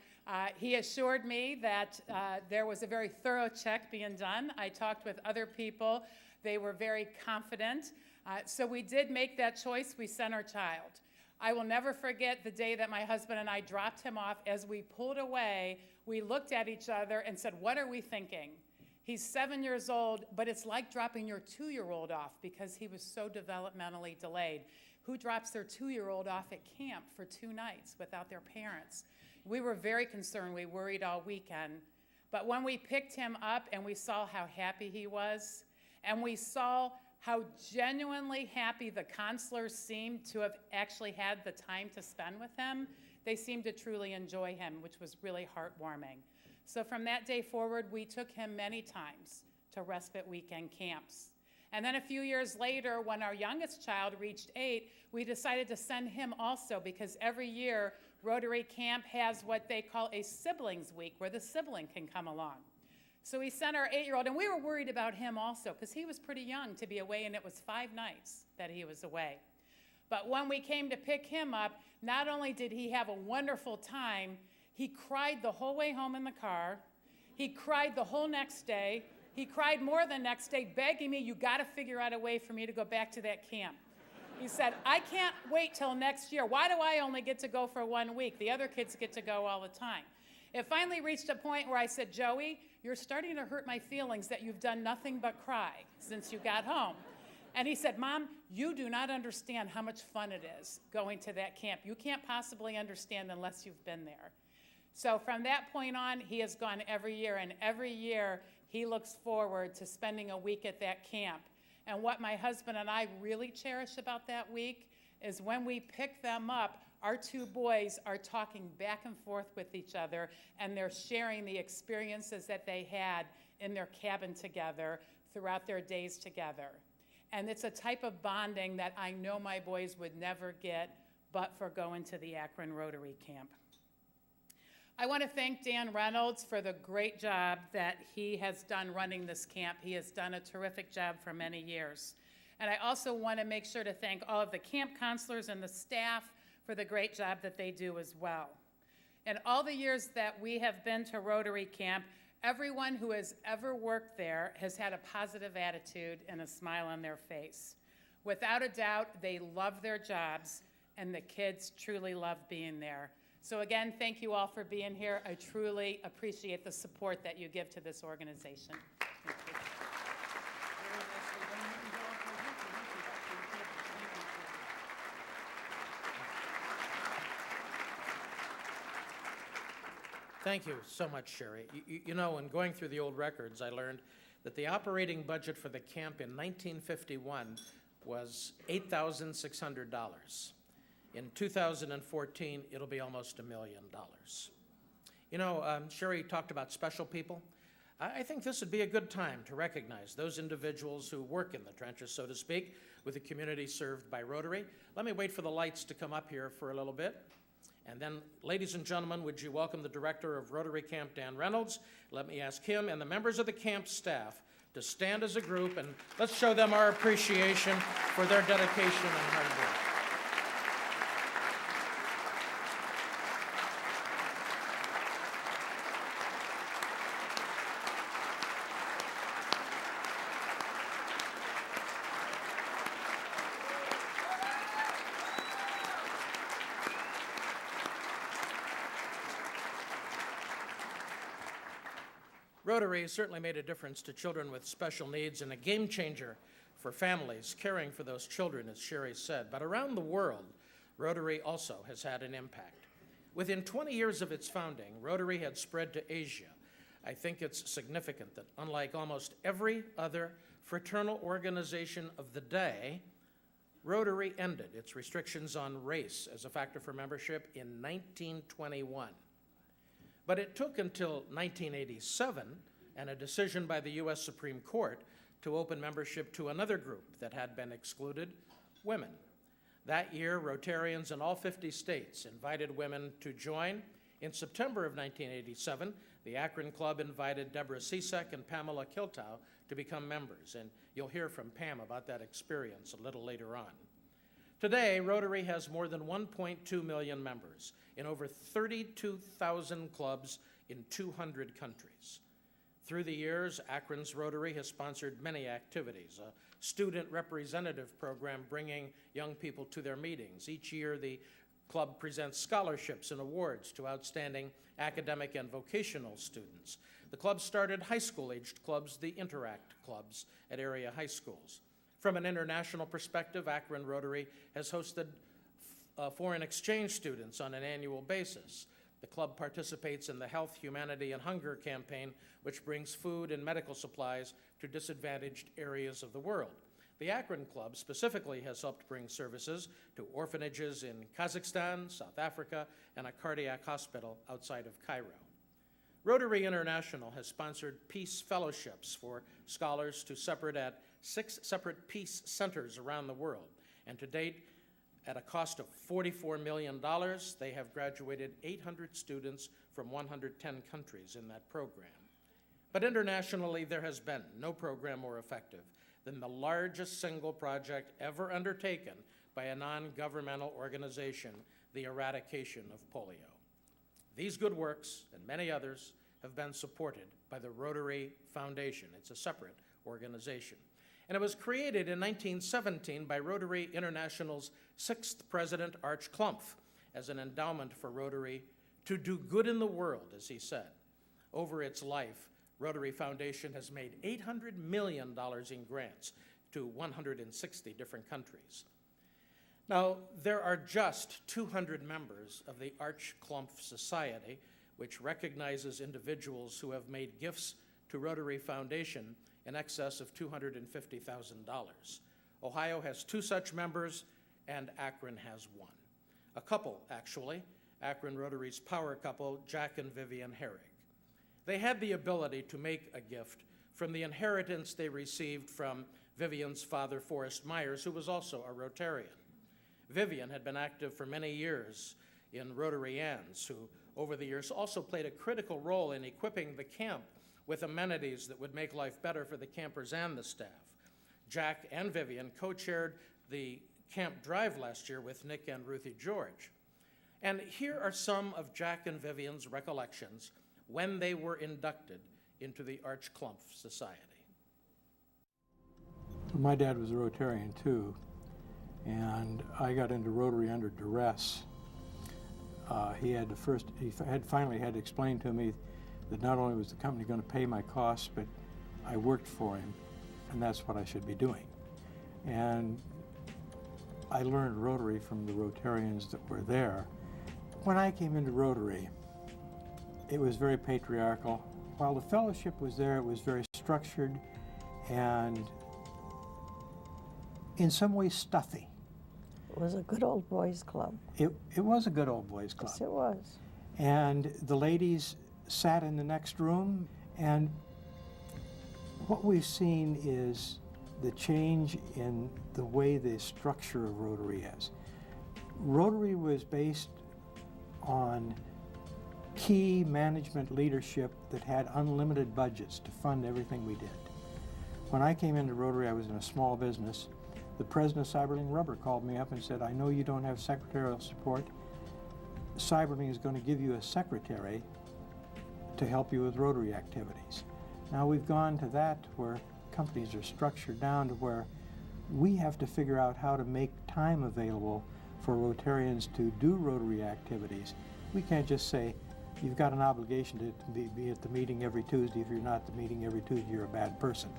he assured me that there was a very thorough check being done. I talked with other people. They were very confident. So we did make that choice. We sent our child. I will never forget the day that my husband and I dropped him off. As we pulled away, we looked at each other and said, what are we thinking? He's 7 years old, but it's like dropping your 2-year-old off because he was so developmentally delayed. Who drops their 2-year-old off at camp for 2 nights without their parents? We were very concerned. We worried all weekend. But when we picked him up and we saw how happy he was, and we saw how genuinely happy the counselors seemed to have actually had the time to spend with him, they seemed to truly enjoy him, which was really heartwarming. So from that day forward, we took him many times to respite weekend camps. And then a few years later, when our youngest child reached 8, we decided to send him also, because every year Rotary Camp has what they call a siblings week, where the sibling can come along. So we sent our 8-year-old, and we were worried about him also, because he was pretty young to be away, and it was 5 nights that he was away. But when we came to pick him up, not only did he have a wonderful time, he cried the whole way home in the car. He cried the whole next day. He cried more the next day, begging me, you got to figure out a way for me to go back to that camp. He said, I can't wait till next year. Why do I only get to go for 1 week? The other kids get to go all the time. It finally reached a point where I said, Joey, you're starting to hurt my feelings that you've done nothing but cry since you got home. And he said, Mom, you do not understand how much fun it is going to that camp. You can't possibly understand unless you've been there. So from that point on, he has gone every year, and every year he looks forward to spending a week at that camp. And what my husband and I really cherish about that week is when we pick them up, our 2 boys are talking back and forth with each other, and they're sharing the experiences that they had in their cabin together throughout their days together. And it's a type of bonding that I know my boys would never get but for going to the Akron Rotary Camp. I want to thank Dan Reynolds for the great job that he has done running this camp. He has done a terrific job for many years. And I also want to make sure to thank all of the camp counselors and the staff for the great job that they do as well. In all the years that we have been to Rotary Camp, everyone who has ever worked there has had a positive attitude and a smile on their face. Without a doubt, they love their jobs, and the kids truly love being there. So again, thank you all for being here. I truly appreciate the support that you give to this organization. Thank you. Thank you so much, Sherry. You know, in going through the old records, I learned that the operating budget for the camp in 1951 was $8,600. In 2014, it'll be almost $1 million. You know, Sherry talked about special people. I think this would be a good time to recognize those individuals who work in the trenches, so to speak, with the community served by Rotary. Let me wait for the lights to come up here for a little bit. And then, ladies and gentlemen, would you welcome the director of Rotary Camp, Dan Reynolds. Let me ask him and the members of the camp staff to stand as a group, and let's show them our appreciation for their dedication and hard work. Rotary has certainly made a difference to children with special needs and a game changer for families caring for those children, as Sherry said. But around the world, Rotary also has had an impact. Within 20 years of its founding, Rotary had spread to Asia. I think it's significant that unlike almost every other fraternal organization of the day, Rotary ended its restrictions on race as a factor for membership in 1921. But it took until 1987 and a decision by the U.S. Supreme Court to open membership to another group that had been excluded, women. That year, Rotarians in all 50 states invited women to join. In September of 1987, the Akron Club invited Deborah Sisek and Pamela Kiltow to become members, and you'll hear from Pam about that experience a little later on. Today, Rotary has more than 1.2 million members in over 32,000 clubs in 200 countries. Through the years, Akron's Rotary has sponsored many activities, a student representative program bringing young people to their meetings. Each year, the club presents scholarships and awards to outstanding academic and vocational students. The club started high school-aged clubs, the Interact clubs, at area high schools. From an international perspective, Akron Rotary has hosted foreign exchange students on an annual basis. The club participates in the Health, Humanity, and Hunger campaign, which brings food and medical supplies to disadvantaged areas of the world. The Akron Club specifically has helped bring services to orphanages in Kazakhstan, South Africa, and a cardiac hospital outside of Cairo. Rotary International has sponsored peace fellowships for scholars to at 6 separate peace centers around the world. And to date, at a cost of $44 million, they have graduated 800 students from 110 countries in that program. But internationally, there has been no program more effective than the largest single project ever undertaken by a non-governmental organization, the eradication of polio. These good works, and many others, have been supported by the Rotary Foundation. It's a separate organization. And it was created in 1917 by Rotary International's 6th president, Arch Klumpf, as an endowment for Rotary to do good in the world, as he said. Over its life, Rotary Foundation has made $800 million in grants to 160 different countries. Now, there are just 200 members of the Arch Klumpf Society, which recognizes individuals who have made gifts to Rotary Foundation in excess of $250,000. Ohio has 2 such members, and Akron has 1. A couple, actually, Akron Rotary's power couple, Jack and Vivian Herrig. They had the ability to make a gift from the inheritance they received from Vivian's father, Forrest Myers, who was also a Rotarian. Vivian had been active for many years in Rotarians, who over the years also played a critical role in equipping the camp with amenities that would make life better for the campers and the staff. Jack and Vivian co-chaired the camp drive last year with Nick and Ruthie George. And here are some of Jack and Vivian's recollections when they were inducted into the Arch Klumpf Society. My dad was a Rotarian too, and I got into Rotary under duress. He finally had to explain to me that not only was the company going to pay my costs, but I worked for him, and that's what I should be doing. And I learned Rotary from the Rotarians that were there. When I came into Rotary, It was very patriarchal. While the fellowship was there, it was very structured and in some ways stuffy. It was a good old boys club. It was a good old boys club. Yes, it was. And the ladies sat in the next room, and what we've seen is the change in the way the structure of Rotary is. Rotary was based on key management leadership that had unlimited budgets to fund everything we did. When I came into Rotary, I was in a small business. The president of Cyberling Rubber called me up and said, I know you don't have secretarial support. Cyberling is going to give you a secretary to help you with Rotary activities. Now we've gone to that where companies are structured down to where we have to figure out how to make time available for Rotarians to do Rotary activities. We can't just say, you've got an obligation to be at the meeting every Tuesday. If you're not at the meeting every Tuesday, you're a bad person.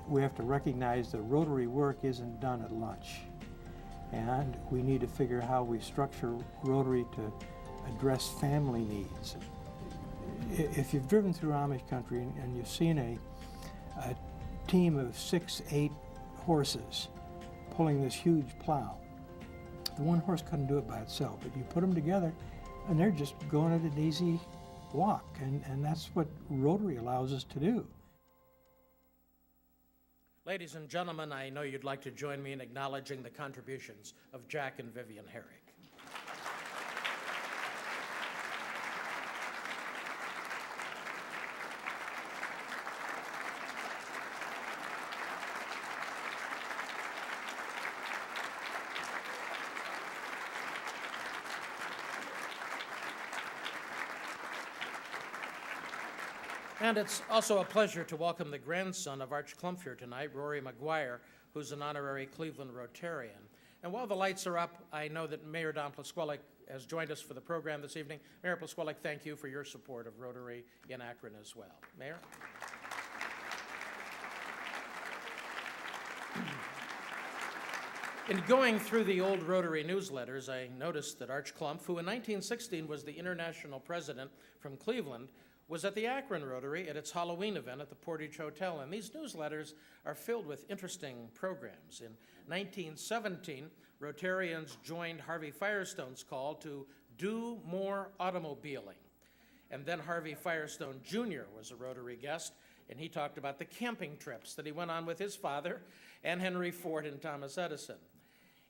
We have to recognize that Rotary work isn't done at lunch. And we need to figure how we structure Rotary to address family needs. If you've driven through Amish country and you've seen a team of 6, 8 horses pulling this huge plow, the one horse couldn't do it by itself, but you put them together and they're just going at an easy walk, and that's what Rotary allows us to do. Ladies and gentlemen, I know you'd like to join me in acknowledging the contributions of Jack and Vivian Herrick. And it's also a pleasure to welcome the grandson of Arch Clump here tonight, Rory McGuire, who's an honorary Cleveland Rotarian. And while the lights are up, I know that Mayor Don Plasquelik has joined us for the program this evening. Mayor Plasquelik, thank you for your support of Rotary in Akron as well. Mayor? In going through the old Rotary newsletters, I noticed that Arch Clump, who in 1916 was the international president from Cleveland, was at the Akron Rotary at its Halloween event at the Portage Hotel. And these newsletters are filled with interesting programs. In 1917, Rotarians joined Harvey Firestone's call to do more automobiling. And then Harvey Firestone Jr. was a Rotary guest, and he talked about the camping trips that he went on with his father and Henry Ford and Thomas Edison.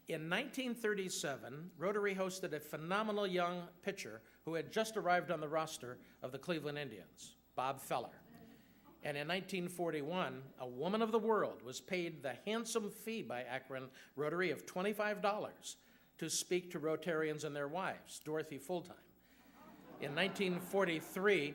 In 1937, Rotary hosted a phenomenal young pitcher who had just arrived on the roster of the Cleveland Indians, Bob Feller. And in 1941, a woman of the world was paid the handsome fee by Akron Rotary of $25 to speak to Rotarians and their wives, Dorothy Fulltime. In 1943,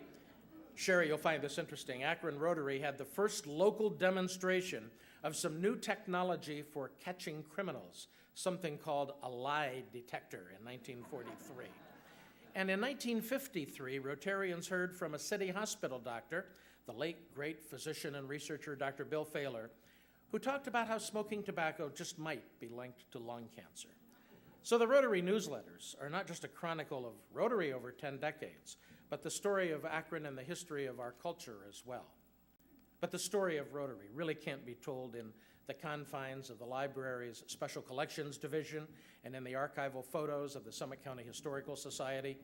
Sherry, you'll find this interesting, Akron Rotary had the first local demonstration of some new technology for catching criminals, something called a lie detector in 1943. And in 1953, Rotarians heard from a city hospital doctor, the late great physician and researcher Dr. Bill Failer, who talked about how smoking tobacco just might be linked to lung cancer. So the Rotary newsletters are not just a chronicle of Rotary over 10 decades, but the story of Akron and the history of our culture as well. But the story of Rotary really can't be told in the confines of the library's Special Collections Division and in the archival photos of the Summit County Historical Society.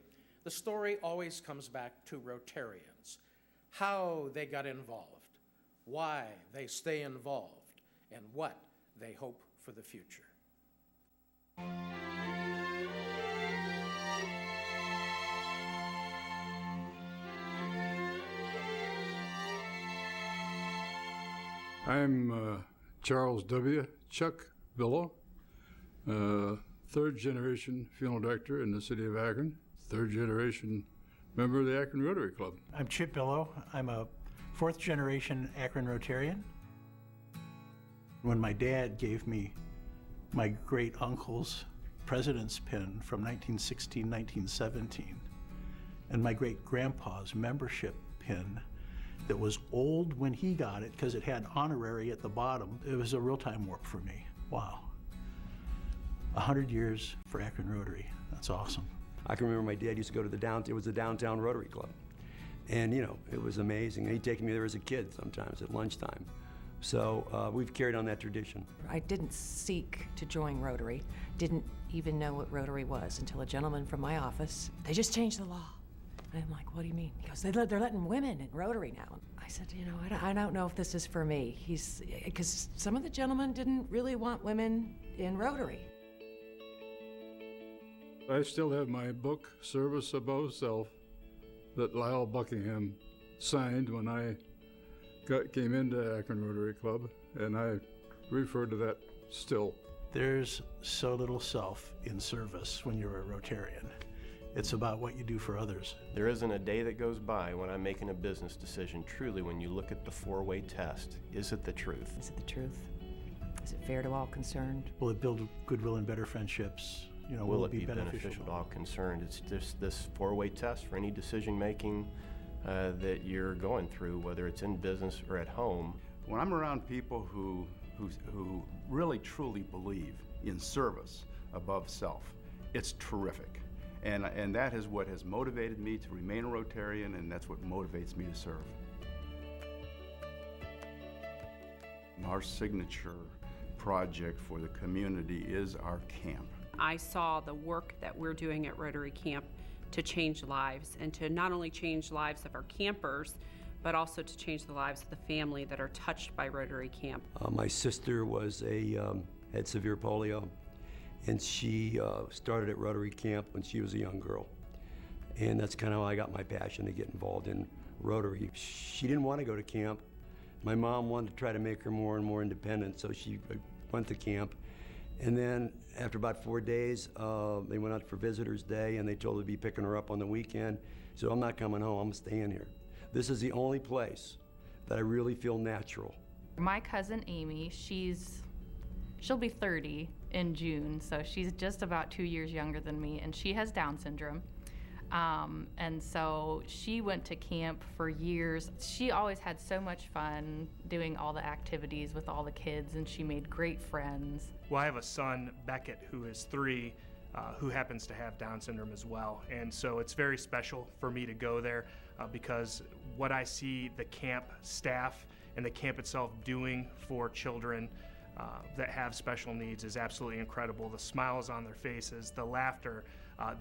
The story always comes back to Rotarians, how they got involved, why they stay involved, and what they hope for the future. I'm Charles W. Chuck Billow, third generation funeral director in the city of Akron, third generation member of the Akron Rotary Club. I'm Chip Billow. I'm a fourth generation Akron Rotarian. When my dad gave me my great uncle's president's pin from 1916, 1917, and my great grandpa's membership pin that was old when he got it because it had honorary at the bottom, it was a real time warp for me. Wow. 100 years for Akron Rotary. That's awesome. I can remember my dad used to go to it was the downtown Rotary Club. And, you know, it was amazing. And he'd take me there as a kid sometimes at lunchtime. So we've carried on that tradition. I didn't seek to join Rotary, didn't even know what Rotary was until a gentleman from my office, they just changed the law. And I'm like, what do you mean? He goes, they're letting women in Rotary now. I said, you know, I don't know if this is for me. Because some of the gentlemen didn't really want women in Rotary. I still have my book, Service Above Self, that Lyle Buckingham signed when I came into Akron Rotary Club, and I refer to that still. There's so little self in service when you're a Rotarian. It's about what you do for others. There isn't a day that goes by when I'm making a business decision. Truly, when you look at the four-way test, is it the truth? Is it the truth? Is it fair to all concerned? Will it build goodwill and better friendships? You know, Will it be beneficial to all concerned? It's just this four-way test for any decision-making that you're going through, whether it's in business or at home. When I'm around people who really truly believe in service above self, it's terrific. And that is what has motivated me to remain a Rotarian, and that's what motivates me to serve. Our signature project for the community is our camp. I saw the work that we're doing at Rotary Camp to change lives, and to not only change lives of our campers, but also to change the lives of the family that are touched by Rotary Camp. My sister had severe polio, and she started at Rotary Camp when she was a young girl. And that's kind of how I got my passion to get involved in Rotary. She didn't want to go to camp. My mom wanted to try to make her more and more independent, so she went to camp. And then after about 4 days, they went out for Visitor's Day, and they told her to be picking her up on the weekend. So I'm not coming home, I'm staying here. This is the only place that I really feel natural. My cousin Amy, she'll be 30 in June, so she's just about 2 years younger than me, and she has Down syndrome. And so she went to camp for years. She always had so much fun doing all the activities with all the kids, and she made great friends. Well, I have a son, Beckett, who is 3, who happens to have Down syndrome as well. And so it's very special for me to go there because what I see the camp staff and the camp itself doing for children that have special needs is absolutely incredible. The smiles on their faces, the laughter,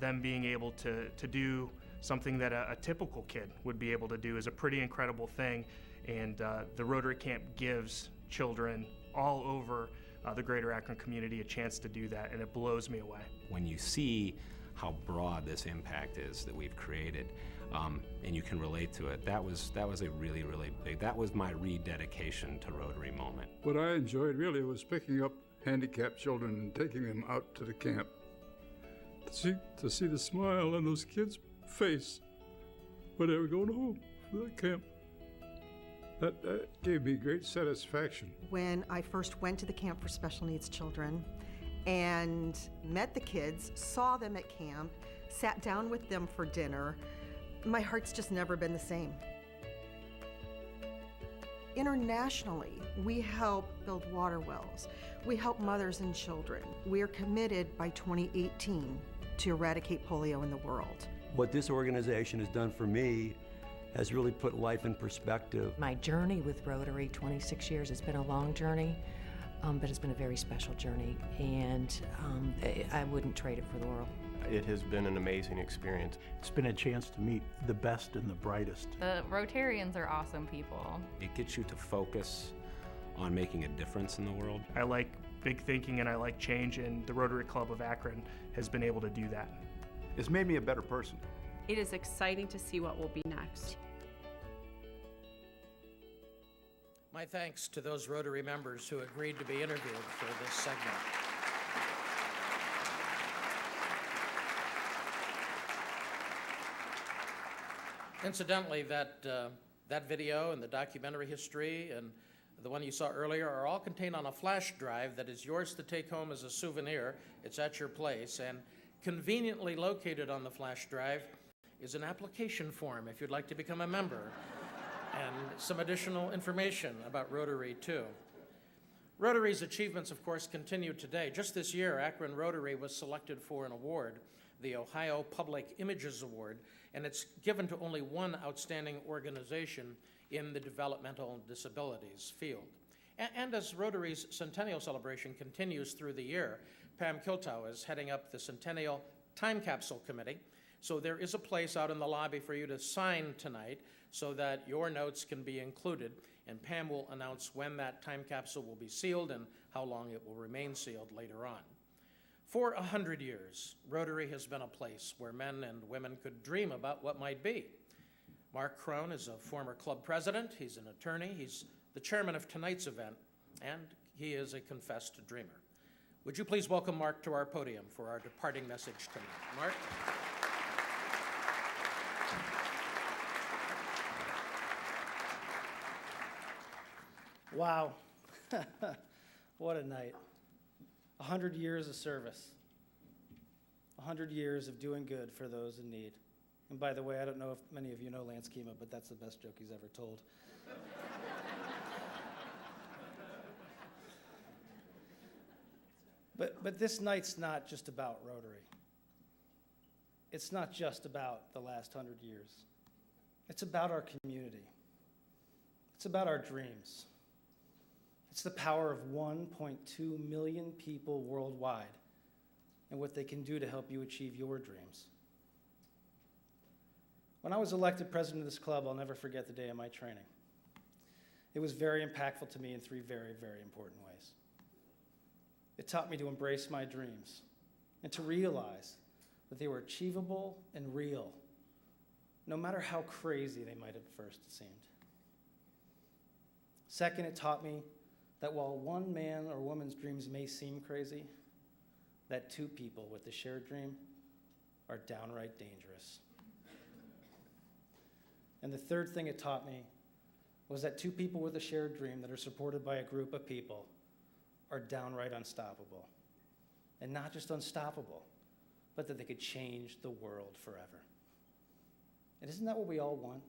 them being able to do something that a typical kid would be able to do is a pretty incredible thing. And the Rotary Camp gives children all over the greater Akron community a chance to do that, and it blows me away. When you see how broad this impact is that we've created, and you can relate to it, that was a really, really big, that was my rededication to Rotary moment. What I enjoyed really was picking up handicapped children and taking them out to the camp. To see the smile on those kids' face when they were going home for that camp. That gave me great satisfaction. When I first went to the Camp for Special Needs Children and met the kids, saw them at camp, sat down with them for dinner, my heart's just never been the same. Internationally, we help build water wells. We help mothers and children. We are committed by 2018 to eradicate polio in the world. What this organization has done for me has really put life in perspective. My journey with Rotary, 26 years, it's been a long journey, but it's been a very special journey, and I wouldn't trade it for the world. It has been an amazing experience. It's been a chance to meet the best and the brightest. The Rotarians are awesome people. It gets you to focus on making a difference in the world. I like big thinking and I like change, and the Rotary Club of Akron has been able to do that. It's made me a better person. It is exciting to see what will be next. My thanks to those Rotary members who agreed to be interviewed for this segment. Incidentally, that video and the documentary history and the one you saw earlier are all contained on a flash drive that is yours to take home as a souvenir. It's at your place, and conveniently located on the flash drive is an application form if you'd like to become a member, and some additional information about Rotary, too. Rotary's achievements, of course, continue today. Just this year, Akron Rotary was selected for an award the Ohio Public Images Award, and it's given to only one outstanding organization in the developmental disabilities field. And as Rotary's Centennial celebration continues through the year, Pam Kiltow is heading up the Centennial Time Capsule Committee. So there is a place out in the lobby for you to sign tonight so that your notes can be included, and Pam will announce when that time capsule will be sealed and how long it will remain sealed later on. For 100 years, Rotary has been a place where men and women could dream about what might be. Mark Crone is a former club president, he's an attorney, he's the chairman of tonight's event, and he is a confessed dreamer. Would you please welcome Mark to our podium for our departing message tonight? Mark? Wow. What a night. 100 years of service. 100 years of doing good for those in need. And by the way, I don't know if many of you know Lance Kima, but that's the best joke he's ever told. But this night's not just about Rotary. It's not just about the last 100 years. It's about our community. It's about our dreams. It's the power of 1.2 million people worldwide and what they can do to help you achieve your dreams. When I was elected president of this club, I'll never forget the day of my training. It was very impactful to me in three very, very important ways. It taught me to embrace my dreams and to realize that they were achievable and real, no matter how crazy they might have at first seemed. Second, it taught me that while one man or woman's dreams may seem crazy, that two people with a shared dream are downright dangerous. And the third thing it taught me was that two people with a shared dream that are supported by a group of people are downright unstoppable. And not just unstoppable, but that they could change the world forever. And isn't that what we all want?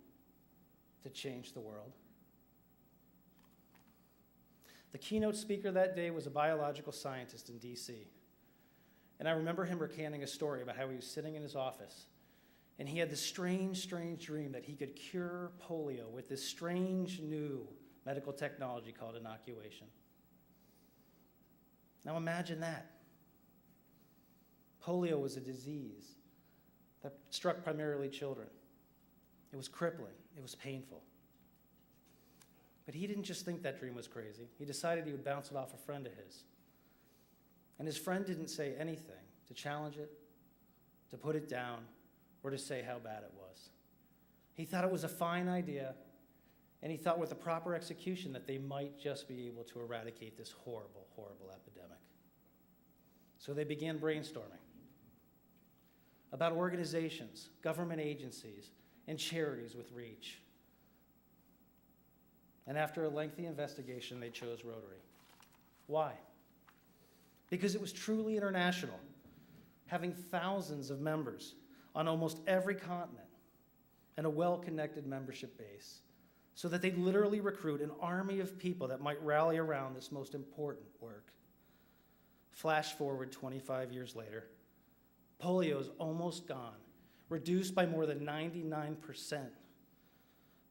To change the world? The keynote speaker that day was a biological scientist in DC. And I remember him recanting a story about how he was sitting in his office and he had this strange, strange dream that he could cure polio with this strange new medical technology called inoculation. Now imagine that. Polio was a disease that struck primarily children. It was crippling. It was painful. But he didn't just think that dream was crazy. He decided he would bounce it off a friend of his. And his friend didn't say anything to challenge it, to put it down, or to say how bad it was. He thought it was a fine idea, and he thought with the proper execution that they might just be able to eradicate this horrible, horrible epidemic. So they began brainstorming about organizations, government agencies, and charities with reach. And after a lengthy investigation, they chose Rotary. Why? Because it was truly international, having thousands of members on almost every continent and a well-connected membership base, so that they literally recruit an army of people that might rally around this most important work. Flash forward 25 years later, polio is almost gone, reduced by more than 99%,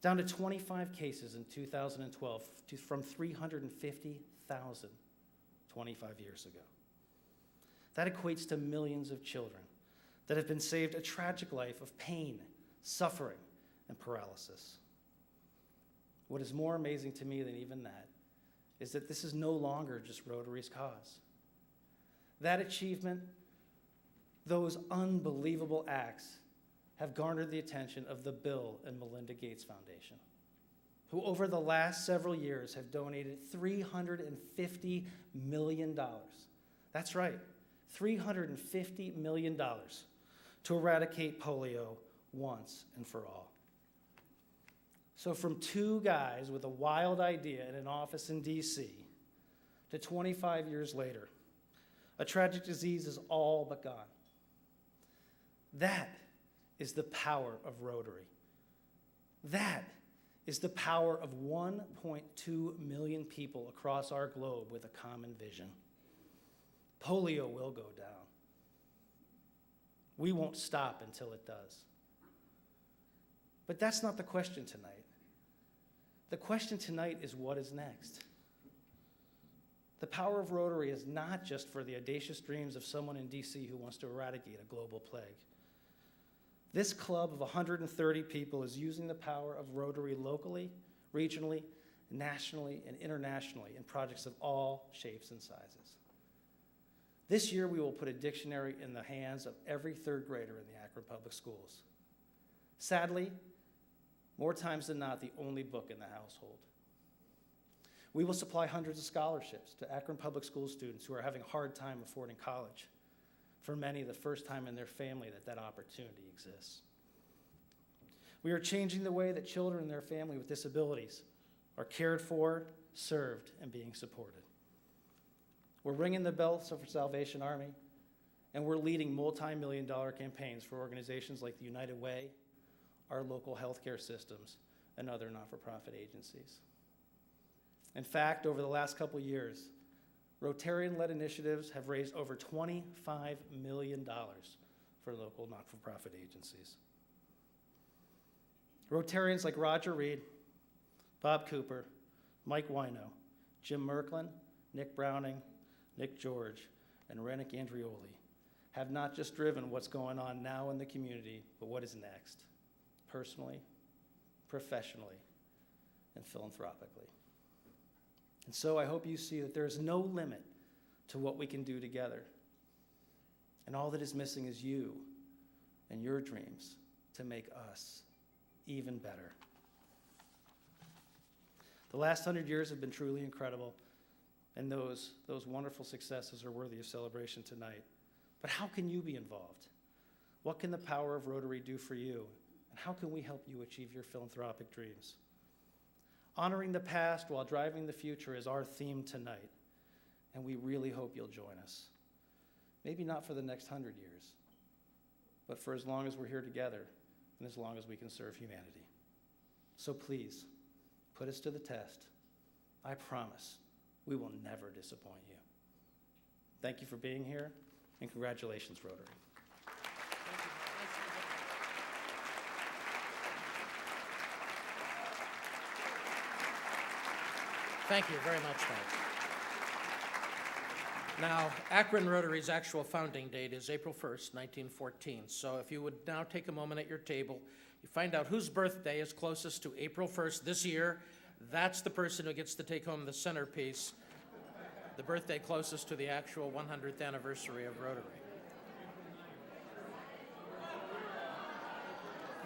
down to 25 cases in 2012 from 350,000 25 years ago. That equates to millions of children that have been saved a tragic life of pain, suffering, and paralysis. What is more amazing to me than even that is that this is no longer just Rotary's cause. That achievement, those unbelievable acts, have garnered the attention of the Bill and Melinda Gates Foundation, who over the last several years have donated $350 million. That's right, $350 million to eradicate polio once and for all. So from two guys with a wild idea in an office in DC to 25 years later, a tragic disease is all but gone. That is the power of Rotary. That is the power of 1.2 million people across our globe with a common vision. Polio will go down. We won't stop until it does. But that's not the question tonight. The question tonight is what is next? The power of Rotary is not just for the audacious dreams of someone in DC who wants to eradicate a global plague. This club of 130 people is using the power of Rotary locally, regionally, nationally, and internationally in projects of all shapes and sizes. This year, we will put a dictionary in the hands of every third grader in the Akron Public Schools. Sadly, more times than not, the only book in the household. We will supply hundreds of scholarships to Akron Public School students who are having a hard time affording college. For many, the first time in their family that opportunity exists. We are changing the way that children and their family with disabilities are cared for, served, and being supported. We're ringing the bells for Salvation Army, and we're leading multi-million-dollar campaigns for organizations like the United Way, our local healthcare systems, and other not-for-profit agencies. In fact, over the last couple years, Rotarian-led initiatives have raised over $25 million for local not-for-profit agencies. Rotarians like Roger Reed, Bob Cooper, Mike Wino, Jim Merklin, Nick Browning, Nick George, and Rennick Andrioli have not just driven what's going on now in the community, but what is next, personally, professionally, and philanthropically. And so I hope you see that there is no limit to what we can do together. And all that is missing is you and your dreams to make us even better. The last 100 years have been truly incredible, and those wonderful successes are worthy of celebration tonight. But how can you be involved? What can the power of Rotary do for you? And how can we help you achieve your philanthropic dreams? Honoring the past while driving the future is our theme tonight, and we really hope you'll join us. Maybe not for the next 100 years, but for as long as we're here together and as long as we can serve humanity. So please, put us to the test. I promise we will never disappoint you. Thank you for being here, and congratulations, Rotary. Thank you very much, Mike. Now, Akron Rotary's actual founding date is April 1st, 1914. So if you would now take a moment at your table, you find out whose birthday is closest to April 1st this year. That's the person who gets to take home the centerpiece, the birthday closest to the actual 100th anniversary of Rotary.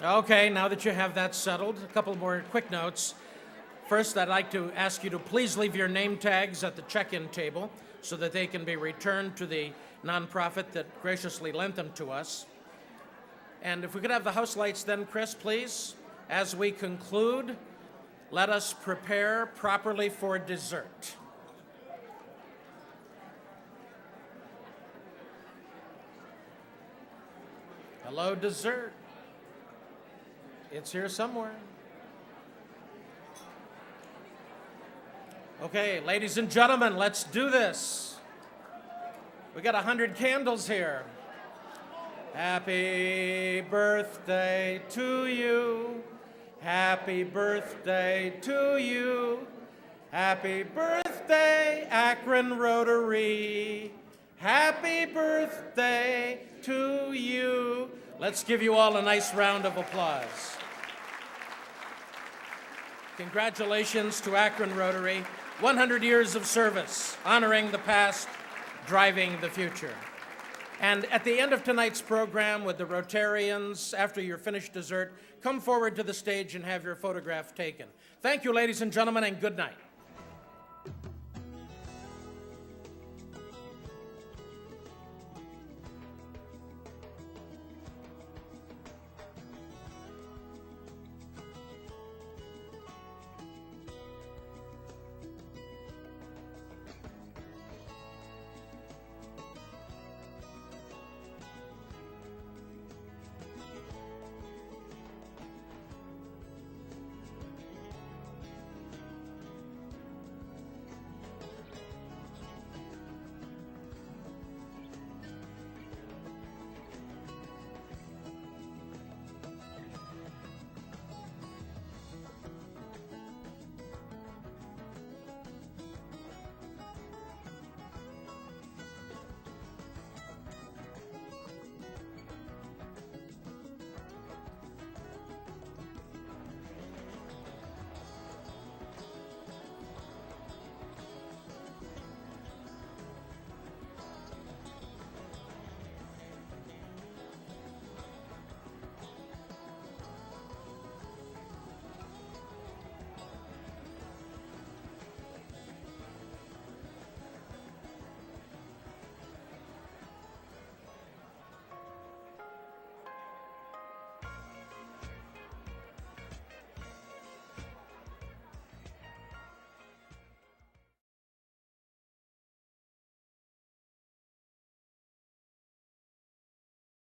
Okay, now that you have that settled, a couple more quick notes. First, I'd like to ask you to please leave your name tags at the check-in table so that they can be returned to the nonprofit that graciously lent them to us. And if we could have the house lights then, Chris, please. As we conclude, let us prepare properly for dessert. Hello, dessert. It's here somewhere. Okay, ladies and gentlemen, let's do this. We got 100 candles here. Happy birthday to you. Happy birthday to you. Happy birthday, Akron Rotary. Happy birthday to you. Let's give you all a nice round of applause. Congratulations to Akron Rotary. 100 years of service, honoring the past, driving the future. And at the end of tonight's program, with the Rotarians, after you're finished dessert, come forward to the stage and have your photograph taken. Thank you, ladies and gentlemen, and good night.